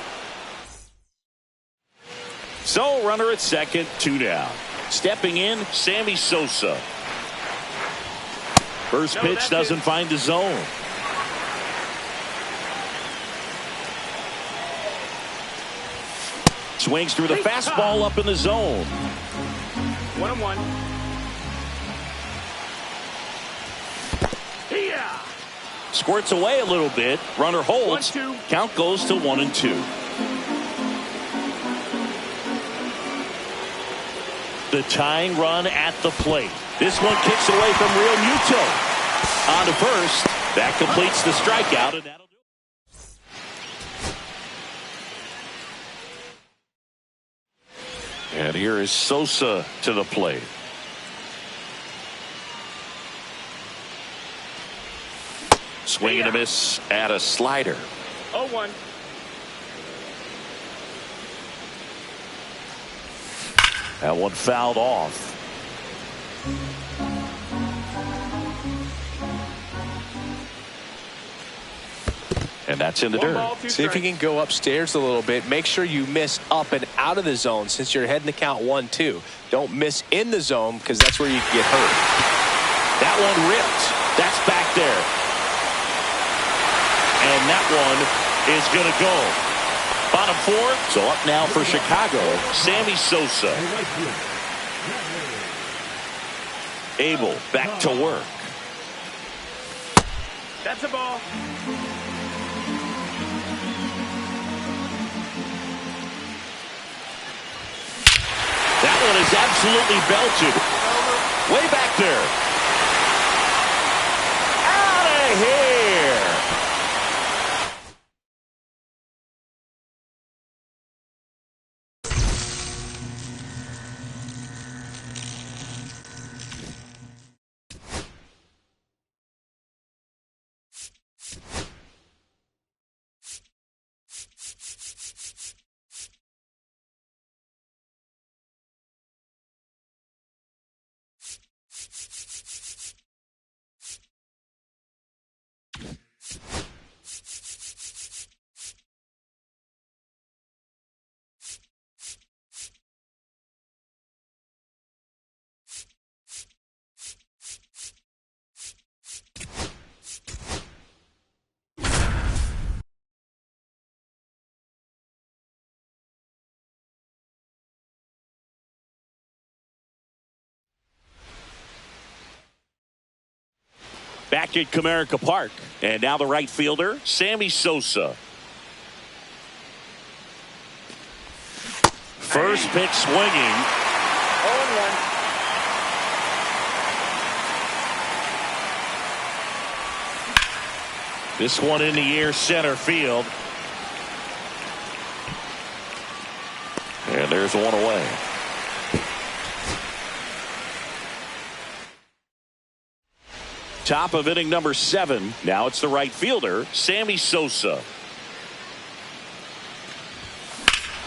So runner at second, 2 down. Stepping in, Sammy Sosa. First pitch doesn't find the zone. Swings through the fastball up in the zone. 1-1. Squirts away a little bit. Runner holds. 1-2. Count goes to 1-2. The tying run at the plate. This one kicks away from Real Muto. On to first. That completes the strikeout, and that'll do it. And here is Sosa to the plate. Swing and a miss at a slider. 0-1. That one fouled off. And that's in the dirt. See if you can go upstairs a little bit. Make sure you miss up and out of the zone since you're heading to count 1-2. Don't miss in the zone because that's where you can get hurt. That one ripped. That's back there. And that one is going to go. Bottom 4. So up now for Chicago, Sammy Sosa. Abel back to work. That's a ball. That one is absolutely belted. Way back there. Out of here. Back at Comerica Park. And now the right fielder, Sammy Sosa. First pitch swinging. 0-1. This one in the air, center field. And there's one away. Top of inning number 7. Now it's the right fielder, Sammy Sosa.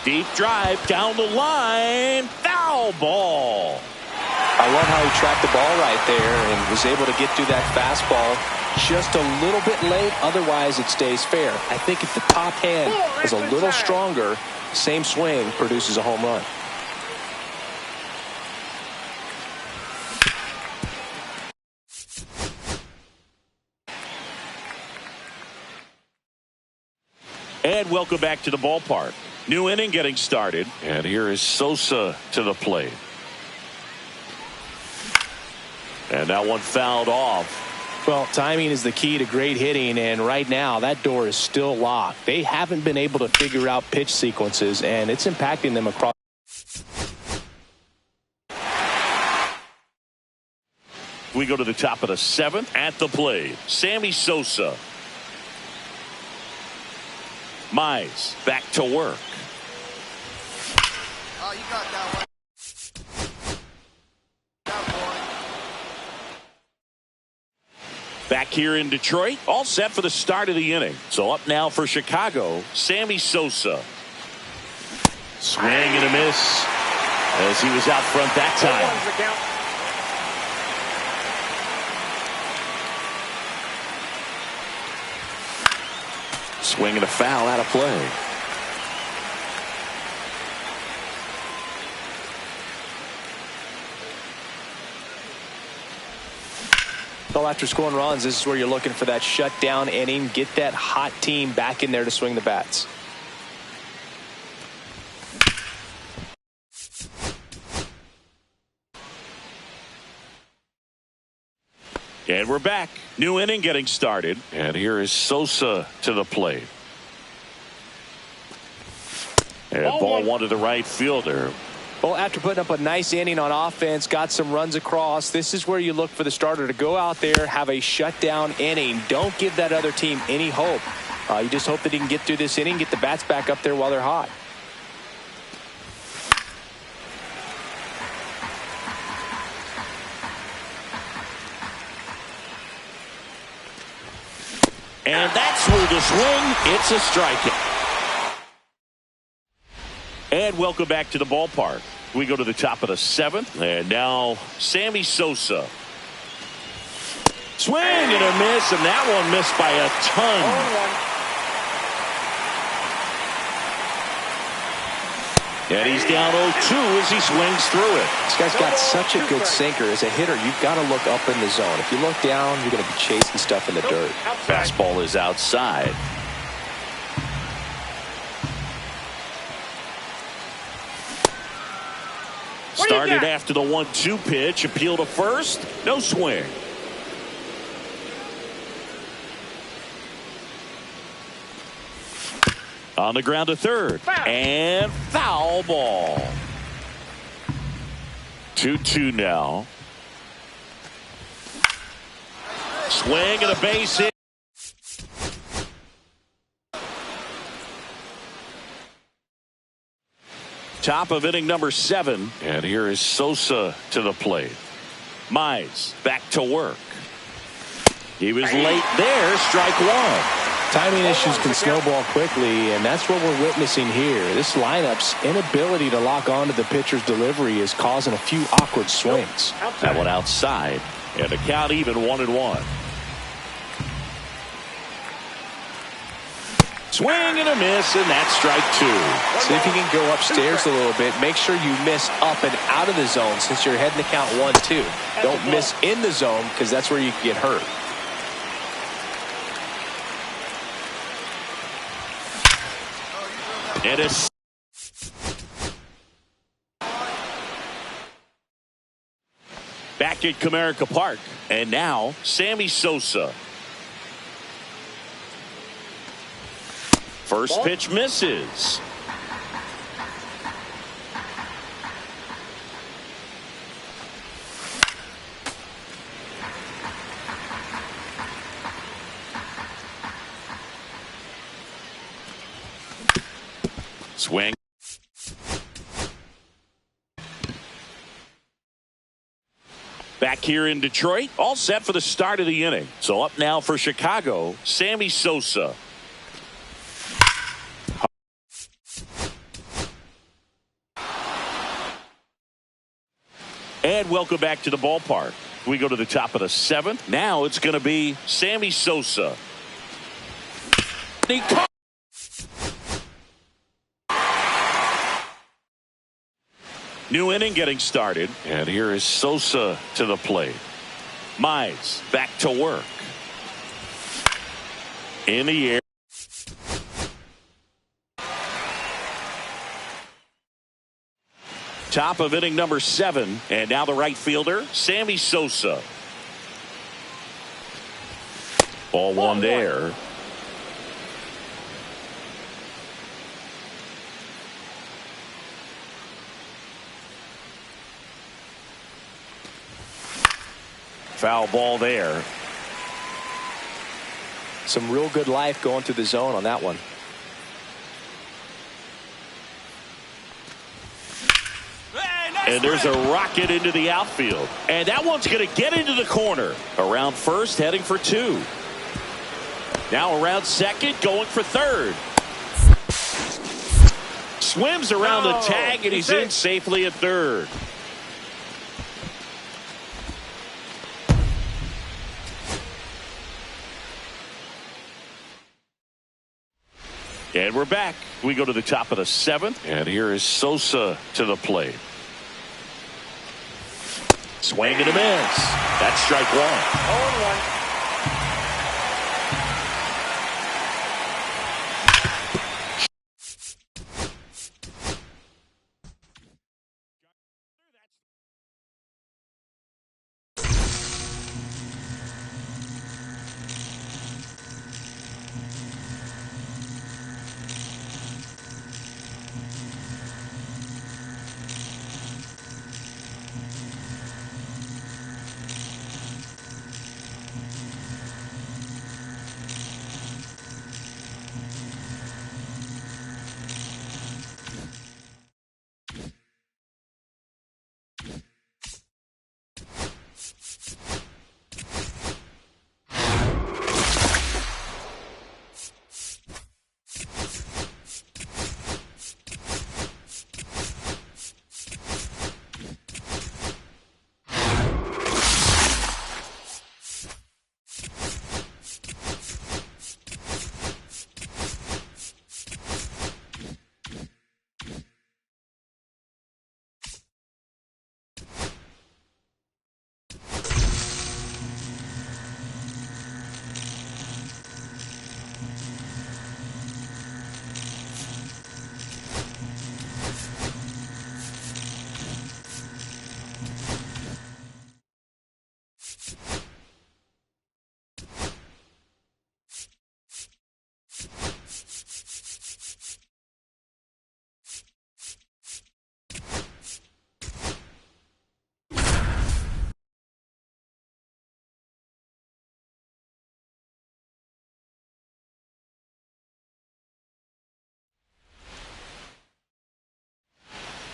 Deep drive down the line. Foul ball. I love how he tracked the ball right there and was able to get through that fastball just a little bit late. Otherwise, it stays fair. I think if the top hand is a little stronger, same swing produces a home run. And welcome back to the ballpark. New inning getting started. And here is Sosa to the plate. And that one fouled off. Well, timing is the key to great hitting, and right now that door is still locked. They haven't been able to figure out pitch sequences, and it's impacting them across. We go to the top of the 7th. At the plate, Sammy Sosa. Mize back to work. Oh, you got that one. Back here in Detroit, all set for the start of the inning. So up now for Chicago, Sammy Sosa. Swing and a miss as he was out front that time. Swing and a foul out of play. Well, after scoring runs, this is where you're looking for that shutdown inning. Get that hot team back in there to swing the bats. And we're back. New inning getting started. And here is Sosa to the plate. And ball one to the right fielder. Well, after putting up a nice inning on offense, got some runs across, this is where you look for the starter to go out there, have a shutdown inning. Don't give that other team any hope. You just hope that he can get through this inning, get the bats back up there while they're hot. And that's where the swing. It's a strikeout. And welcome back to the ballpark. We go to the top of the 7th. And now Sammy Sosa. Swing and a miss. And that one missed by a ton. And he's down 0-2 as he swings through it. This guy's got such a good sinker. As a hitter, you've got to look up in the zone. If you look down, you're going to be chasing stuff in the dirt. Fastball is outside. Started after the 1-2 pitch. Appeal to first. No swing. On the ground to third. And foul ball. 2-2 now. Swing and a base hit. Top of inning number 7. And here is Sosa to the plate. Mize back to work. He was late there. Strike one. Timing issues can snowball quickly, and that's what we're witnessing here. This lineup's inability to lock onto the pitcher's delivery is causing a few awkward swings. That one outside. And the count even 1-1. Swing and a miss, and that's strike 2. See if you can go upstairs a little bit. Make sure you miss up and out of the zone since you're heading to count 1-2. Don't miss in the zone because that's where you can get hurt. It is back at Comerica Park, and now Sammy Sosa. First pitch misses. Swing. Back here in Detroit, all set for the start of the inning. So up now for Chicago, Sammy Sosa. And welcome back to the ballpark. We go to the top of the 7th. Now it's going to be Sammy Sosa. New inning getting started. And here is Sosa to the plate. Mize back to work. In the air. Top of inning number 7. And now the right fielder, Sammy Sosa. Ball one there. Foul ball there. Some real good life going through the zone on that one. And there's a rocket into the outfield. And that one's going to get into the corner. Around first, heading for 2. Now around second, going for third. Swims around the tag, and he's in safely at third. And we're back. We go to the top of the 7th. And here is Sosa to the plate. Swing and a miss. That's strike 1. 0-1.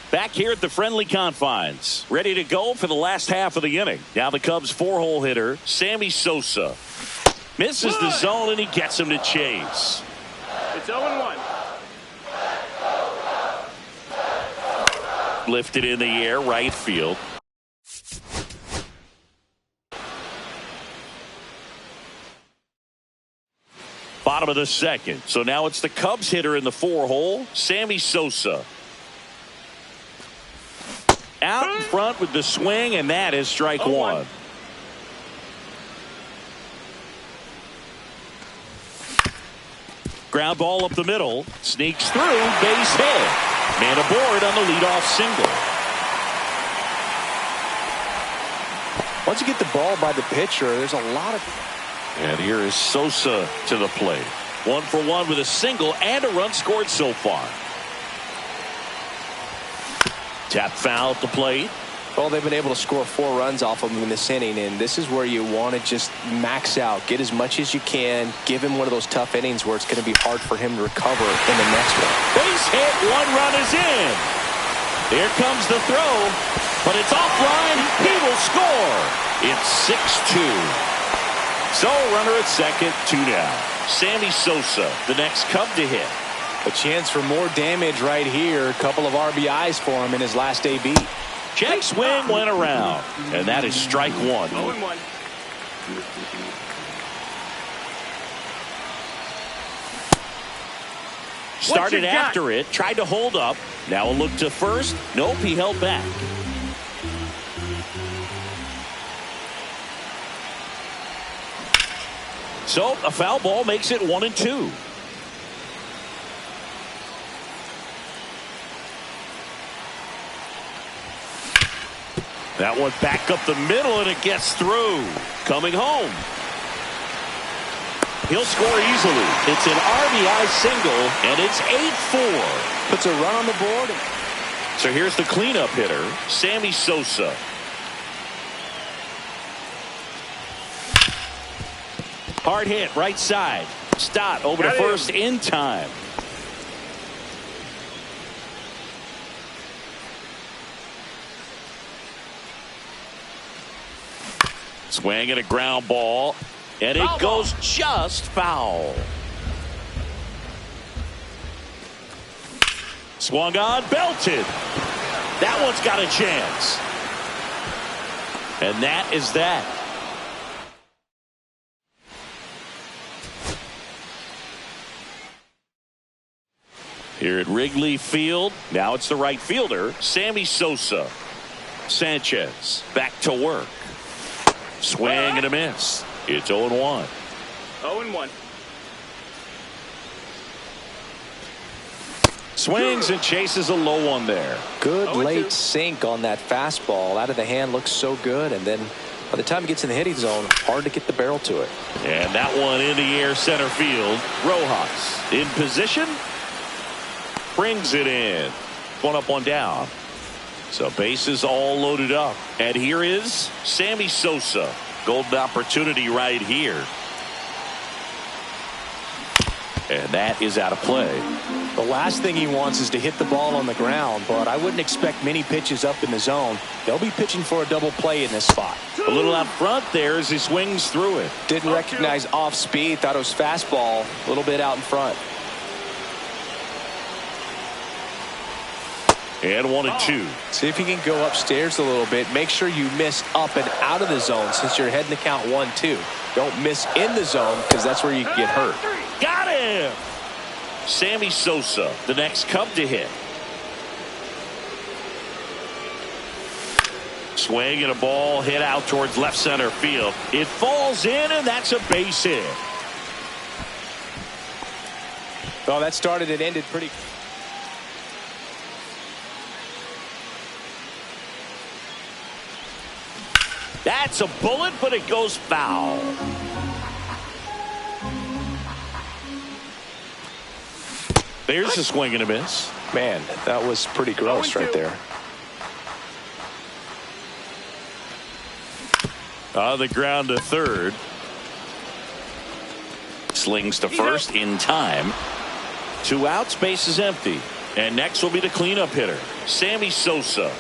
Back here at the friendly confines, ready to go for the last half of the inning. Now the Cubs 4-hole hitter, Sammy Sosa. Misses the zone, and he gets him to chase. It's 0-1. Lifted in the air, right field. Bottom of the 2nd. So now it's the Cubs hitter in the 4-hole, Sammy Sosa. Out in front with the swing, and that is strike 1. Ground ball up the middle. Sneaks through. Base hit. Man aboard on the leadoff single. Once you get the ball by the pitcher, there's a lot of... And here is Sosa to the plate. 1 for 1 with a single and a run scored so far. Tap foul at the plate. Well, they've been able to score 4 runs off of him in this inning, and this is where you want to just max out, get as much as you can, give him one of those tough innings where it's going to be hard for him to recover in the next one. Base hit, 1 run is in. Here comes the throw, but it's offline. He will score. It's 6-2. So runner at second, 2 down. Sammy Sosa, the next Cub to hit. A chance for more damage right here. A couple of RBIs for him in his last AB. Check swing went around, and that is strike 1. 0-1. Started after it, tried to hold up. Now a look to first. Nope, he held back. So a foul ball makes it 1-2. That one back up the middle, and it gets through. Coming home. He'll score easily. It's an RBI single, and it's 8-4. Puts a run on the board. So here's the cleanup hitter, Sammy Sosa. Hard hit, right side. Stott over to first in time. Swing and a ground ball, and it goes just foul. Swung on, belted. That one's got a chance. And that is that. Here at Wrigley Field, now it's the right fielder, Sammy Sosa. Sanchez back to work. Swing and a miss. It's 0-1. 0-1. Swings and chases a low one there. Good late sink on that fastball. Out of the hand, looks so good, and then by the time it gets in the hitting zone, hard to get the barrel to it. And that one in the air, center field. Rojas in position. Brings it in. 1 up, 1 down. So bases all loaded up. And here is Sammy Sosa. Golden opportunity right here. And that is out of play. The last thing he wants is to hit the ball on the ground, but I wouldn't expect many pitches up in the zone. They'll be pitching for a double play in this spot. A little out front there as he swings through it. Didn't recognize off speed, thought it was fastball, a little bit out in front. And 1-2. See if you can go upstairs a little bit. Make sure you miss up and out of the zone since you're heading to count 1-2. Don't miss in the zone because that's where you can get hurt. Got him! Sammy Sosa, the next Cub to hit. Swing and a ball hit out towards left center field. It falls in, and that's a base hit. Well, that started and ended pretty. That's a bullet, but it goes foul. There's a swing and a miss. Man, that was pretty gross right there. On the ground to third. Slings to first in time. 2 outs, base is empty. And next will be the cleanup hitter, Sammy Sosa.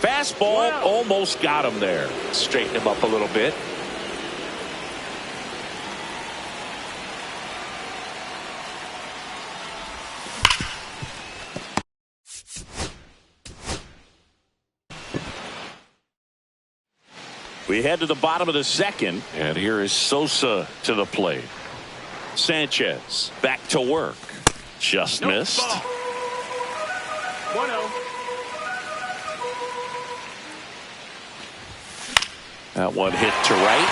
Fastball almost got him there. Straighten him up a little bit. We head to the bottom of the second, and here is Sosa to the plate. Sanchez back to work. Just missed. 1-0. That one hit to right.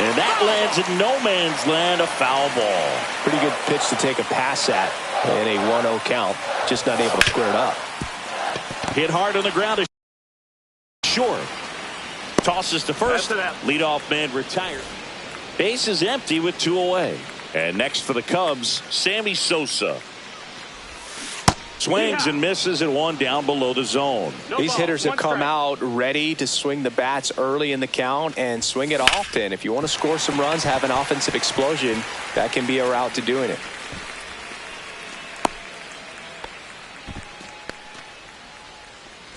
And that lands in no man's land, a foul ball. Pretty good pitch to take a pass at in a 1-0 count. Just not able to square it up. Hit hard on the ground is short. Tosses to first. Leadoff man retired. Base is empty with 2 away. And next for the Cubs, Sammy Sosa. Swings and misses and one down below the zone. These hitters have come out ready to swing the bats early in the count and swing it often. If you want to score some runs, have an offensive explosion, that can be a route to doing it.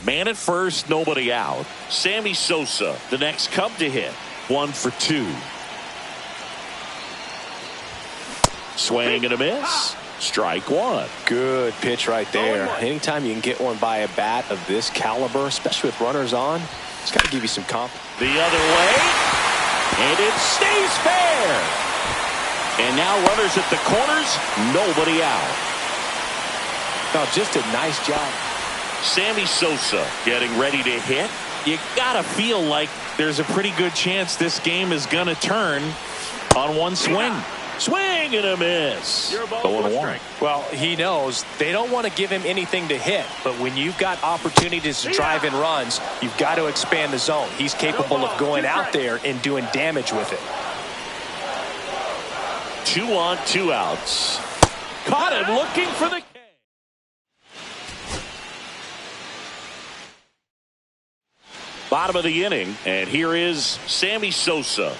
Man at first, nobody out. Sammy Sosa, the next Cub to hit. 1 for 2. Swing and a miss. Strike one. Good pitch right there. Anytime you can get one by a bat of this caliber, especially with runners on, it's got to give you some confidence. The other way, and it stays fair. And now runners at the corners, nobody out. Oh, just a nice job. Sammy Sosa getting ready to hit. You gotta feel like there's a pretty good chance this game is gonna turn on one swing. Swing and a miss. 0-1. Well, he knows they don't want to give him anything to hit, but when you've got opportunities to drive in runs, you've got to expand the zone. He's capable of going out there and doing damage with it. 2 on, 2 outs. Caught him looking for the K. Bottom of the inning, and here is Sammy Sosa.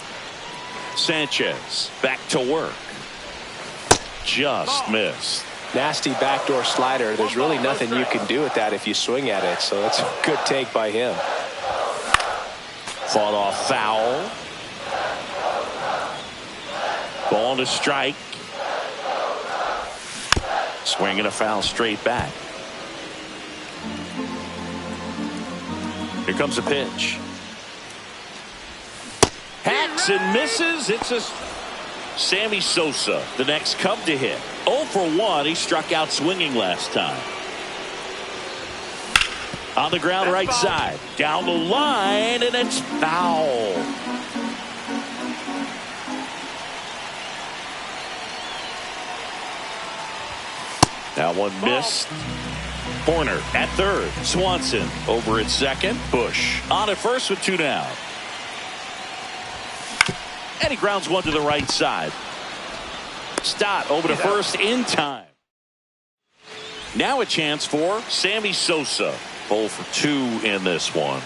Sanchez back to work. Just missed. Nasty backdoor slider. There's really nothing you can do with that if you swing at it, so that's a good take by him. Fought off foul. Ball to strike. Swing and a foul straight back. Here comes a pitch. Hacks and misses. It's a Sammy Sosa, the next Cub to hit. 0 for 1. He struck out swinging last time. On the ground, right side. Down the line, and it's foul. That one missed. Corner at third. Swanson over at second. Bush on at first with 2 down. And he grounds one to the right side. Stott over to first in time. Now a chance for Sammy Sosa. 0 for 2 in this one.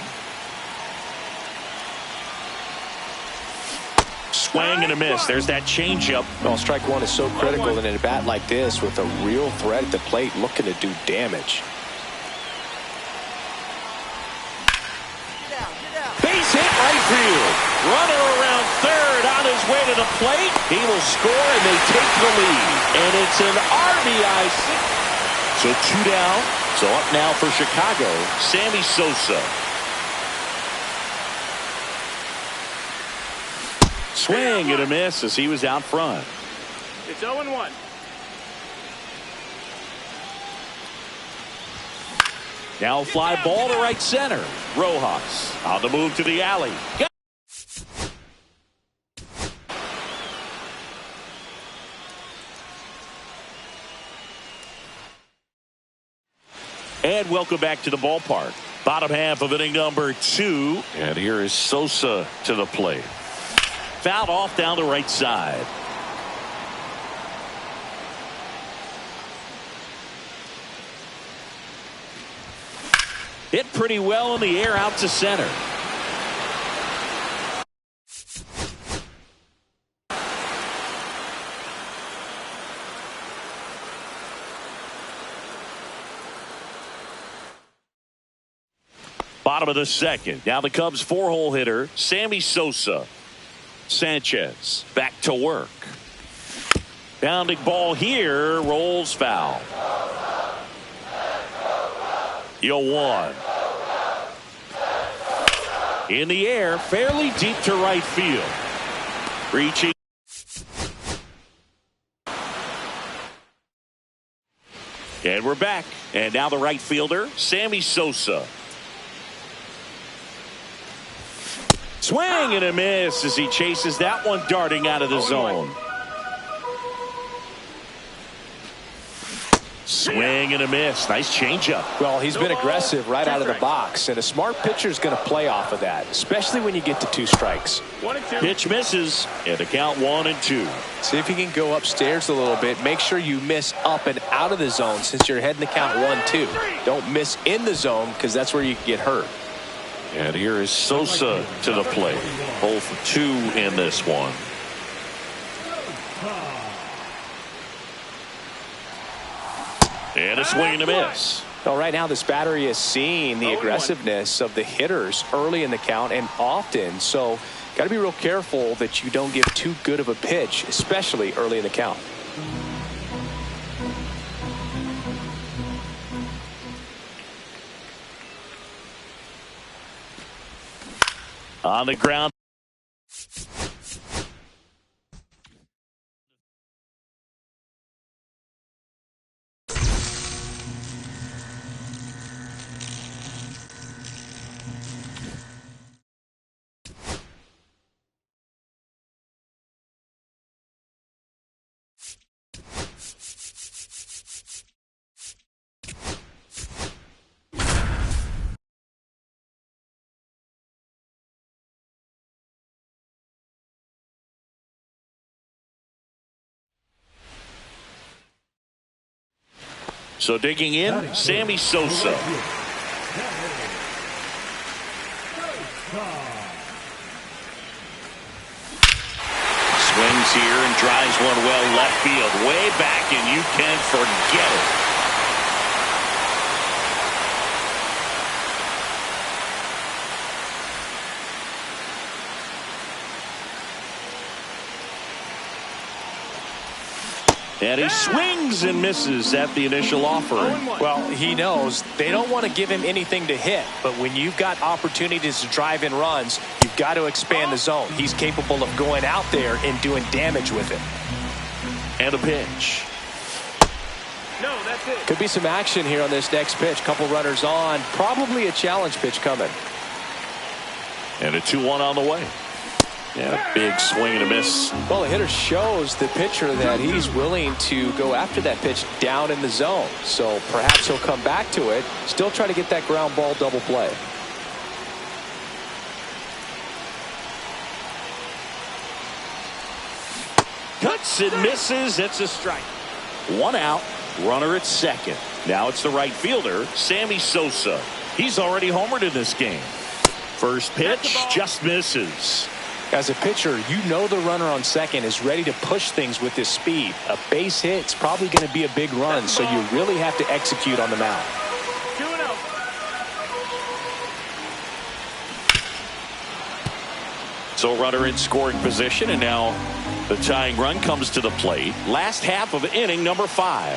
Swing and a miss. There's that changeup. Well, strike one is so critical in a bat like this with a real threat at the plate looking to do damage. Base hit right field. Runner around third on his way to the plate. He will score and they take the lead. And it's an RBI. So 2 down. So up now for Chicago, Sammy Sosa. Swing and a miss as he was out front. It's 0-1. Now fly ball to right center. Rojas on the move to the alley. And welcome back to the ballpark. Bottom half of inning number 2. And here is Sosa to the plate. Fouled off down the right side. Hit pretty well in the air out to center. Bottom of the second. Now the Cubs 4-hole hitter, Sammy Sosa. Sanchez back to work. Bounding ball here, rolls foul. 0-1. In the air, fairly deep to right field. Reaching. And we're back. And now the right fielder, Sammy Sosa. Swing and a miss as he chases that one darting out of the zone. Swing and a miss. Nice changeup. Well, he's been aggressive right out of the box, and a smart pitcher is going to play off of that, especially when you get to 2 strikes. 1-2. Pitch misses, and the count 1-2. See if you can go upstairs a little bit. Make sure you miss up and out of the zone since you're heading the count 1-2. Don't miss in the zone because that's where you can get hurt. And here is Sosa to the plate. 0 for 2 in this one. And a swing and a miss. Well, right now this battery is seeing the aggressiveness of the hitters early in the count and often. So got to be real careful that you don't give too good of a pitch, especially early in the count. On the ground. So digging in, Sammy Sosa. Swings here and drives one well left field. Way back, and you can forget it. And he swings and misses at the initial offering. Well, he knows they don't want to give him anything to hit, but when you've got opportunities to drive in runs, you've got to expand the zone. He's capable of going out there and doing damage with it. And a pitch. No, that's it. Could be some action here on this next pitch. Couple runners on. Probably a challenge pitch coming. And a 2-1 on the way. Yeah, big swing and a miss. Well, the hitter shows the pitcher that he's willing to go after that pitch down in the zone. So perhaps he'll come back to it. Still try to get that ground ball double play. Cuts and misses. It's a strike. 1 out. Runner at second. Now it's the right fielder, Sammy Sosa. He's already homered in this game. First pitch just misses. As a pitcher, you know the runner on second is ready to push things with his speed. A base hit's probably going to be a big run, so you really have to execute on the mound. 2-0. So runner in scoring position, and now the tying run comes to the plate. Last half of inning number 5.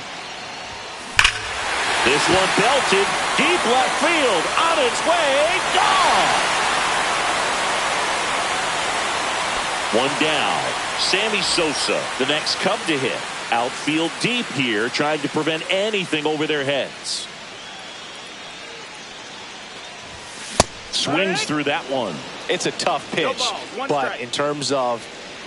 This one belted deep left field, on its way, gone. 1 down. Sammy Sosa, the next Cub to hit. Outfield deep here, trying to prevent anything over their heads. Swings through that one. It's a tough pitch, but in terms of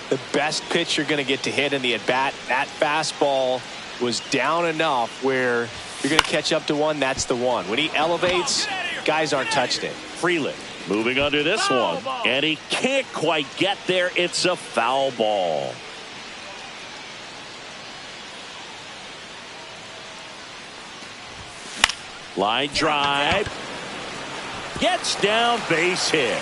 the best pitch you're going to get to hit in the at-bat, that fastball was down enough where you're going to catch up to one. That's the one. When he elevates, guys aren't touching it. Freeland moving under this one, and he can't quite get there. It's a foul ball. Line drive. Gets down, base hit.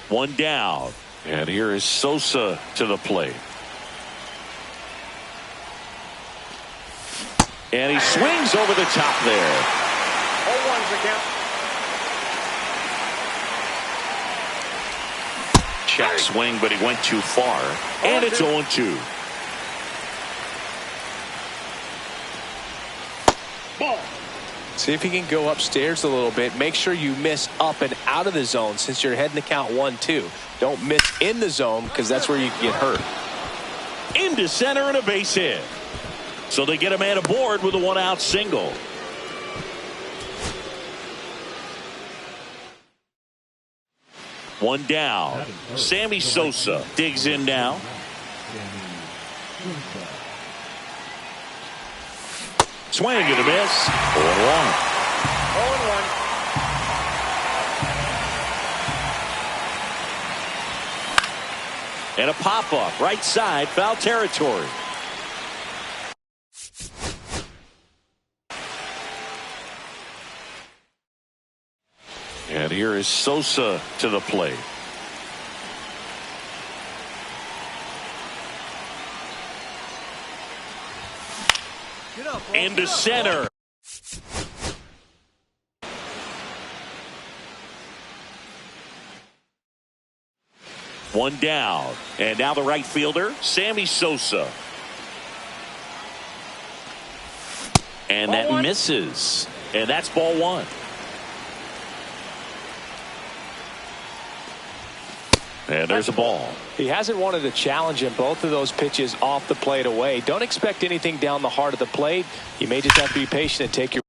One down. And here is Sosa to the plate. And he swings over the top there. 0-1's the count. check swing, but he went too far. And it's 0-2. Ball. See if you can go upstairs a little bit. Make sure you miss up and out of the zone since you're heading to count 1-2. Don't miss in the zone because that's where you can get hurt. Into center and a base hit. So they get a man aboard with a one-out single. One down. Sammy Sosa digs in now. Swing and a miss. 0-1. 0-1. And a pop-up right side, foul territory. And here is Sosa to the plate. Get up, ball. Into Get up, center. One down. And now the right fielder, Sammy Sosa. And that misses. And that's ball one. And there's a ball. He hasn't wanted to challenge him. Both of those pitches off the plate away. Don't expect anything down the heart of the plate. You may just have to be patient and take your.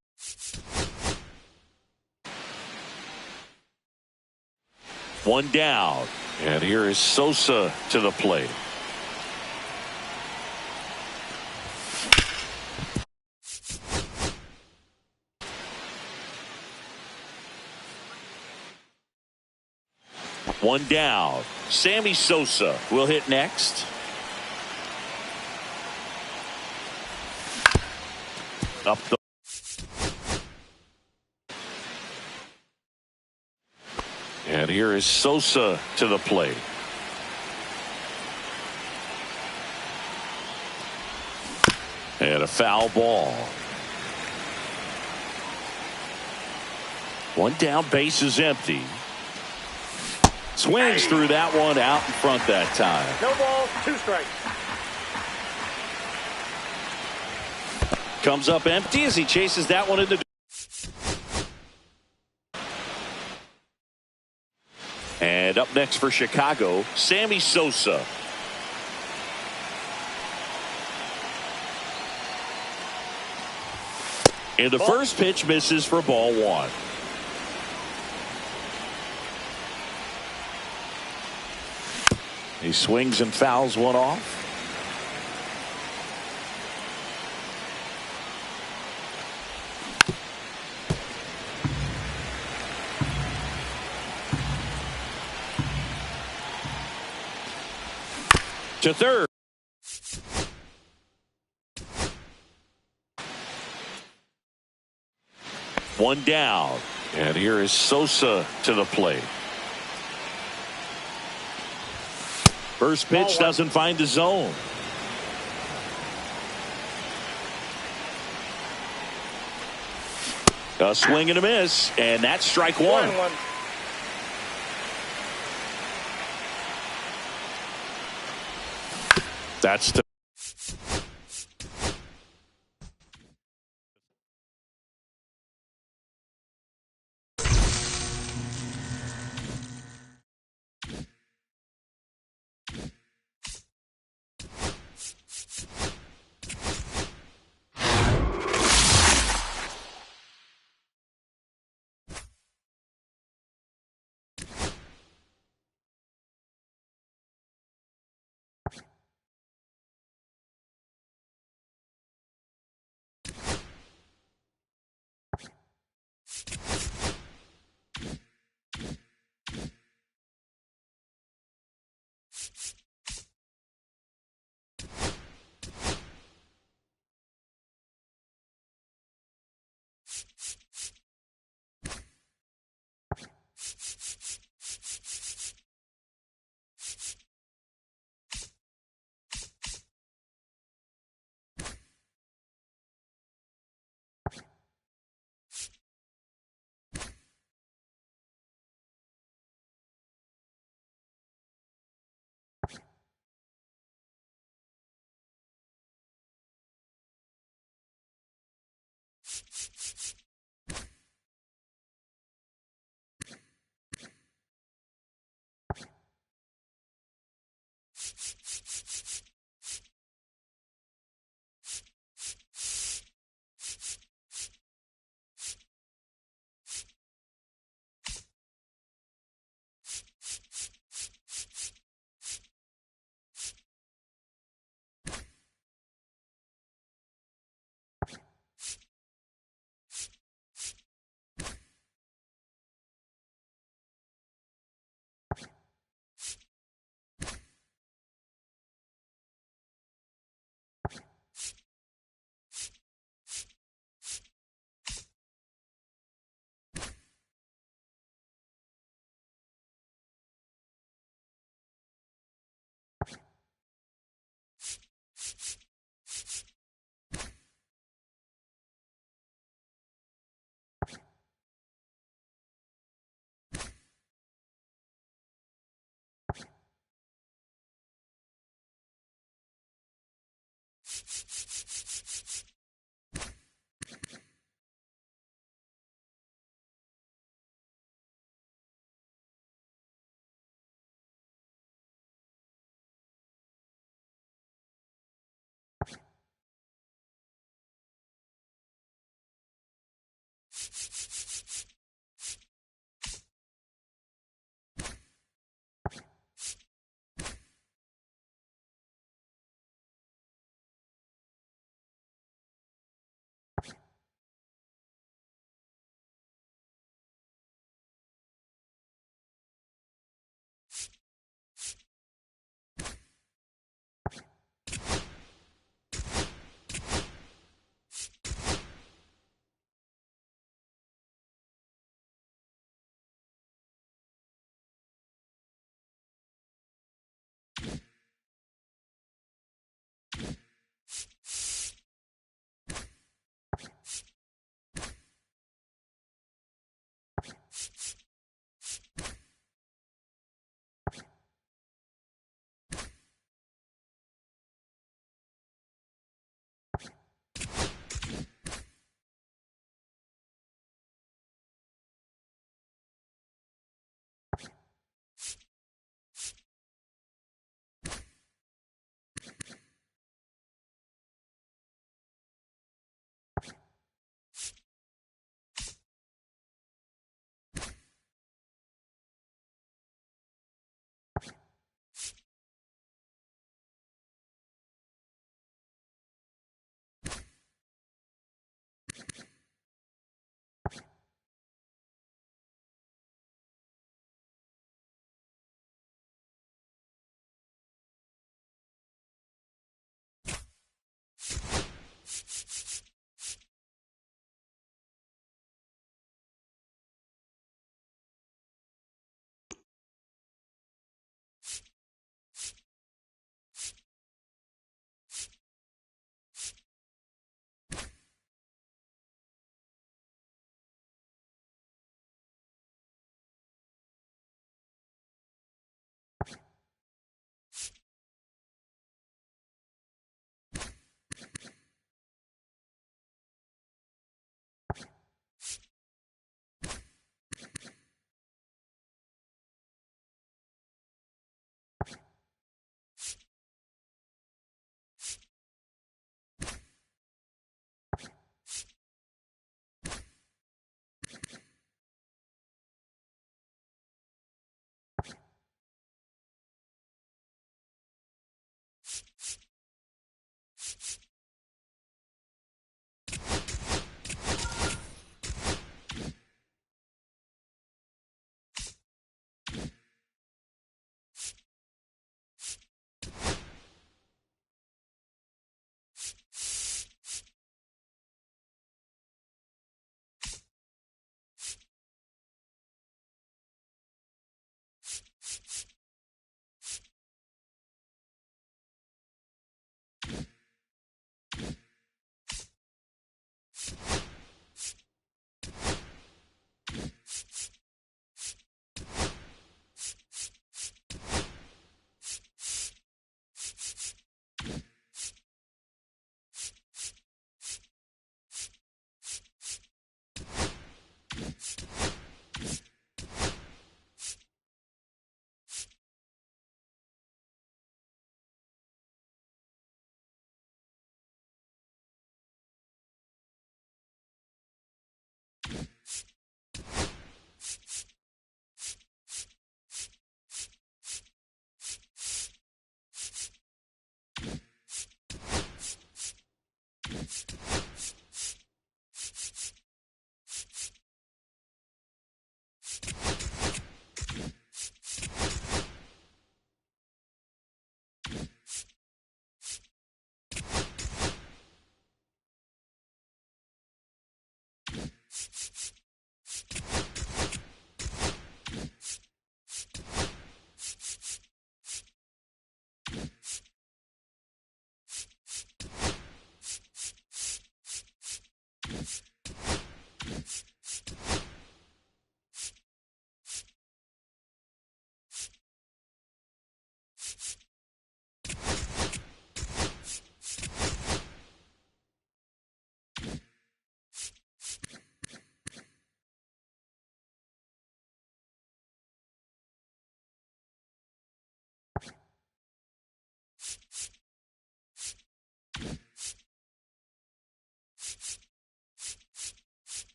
One down. And here is Sosa to the plate. One down. Sammy Sosa will hit next. Up the. And here is Sosa to the plate. And a foul ball. One down, base is empty. Swings through that one out in front that time. No balls, 2 strikes. Comes up empty as he chases that one into. And up next for Chicago, Sammy Sosa. And the first pitch misses for ball one. He swings and fouls one off. To third. One down. And here is Sosa to the plate. First pitch doesn't find the zone. A swing and a miss, and that's strike one. 1-1. That's the.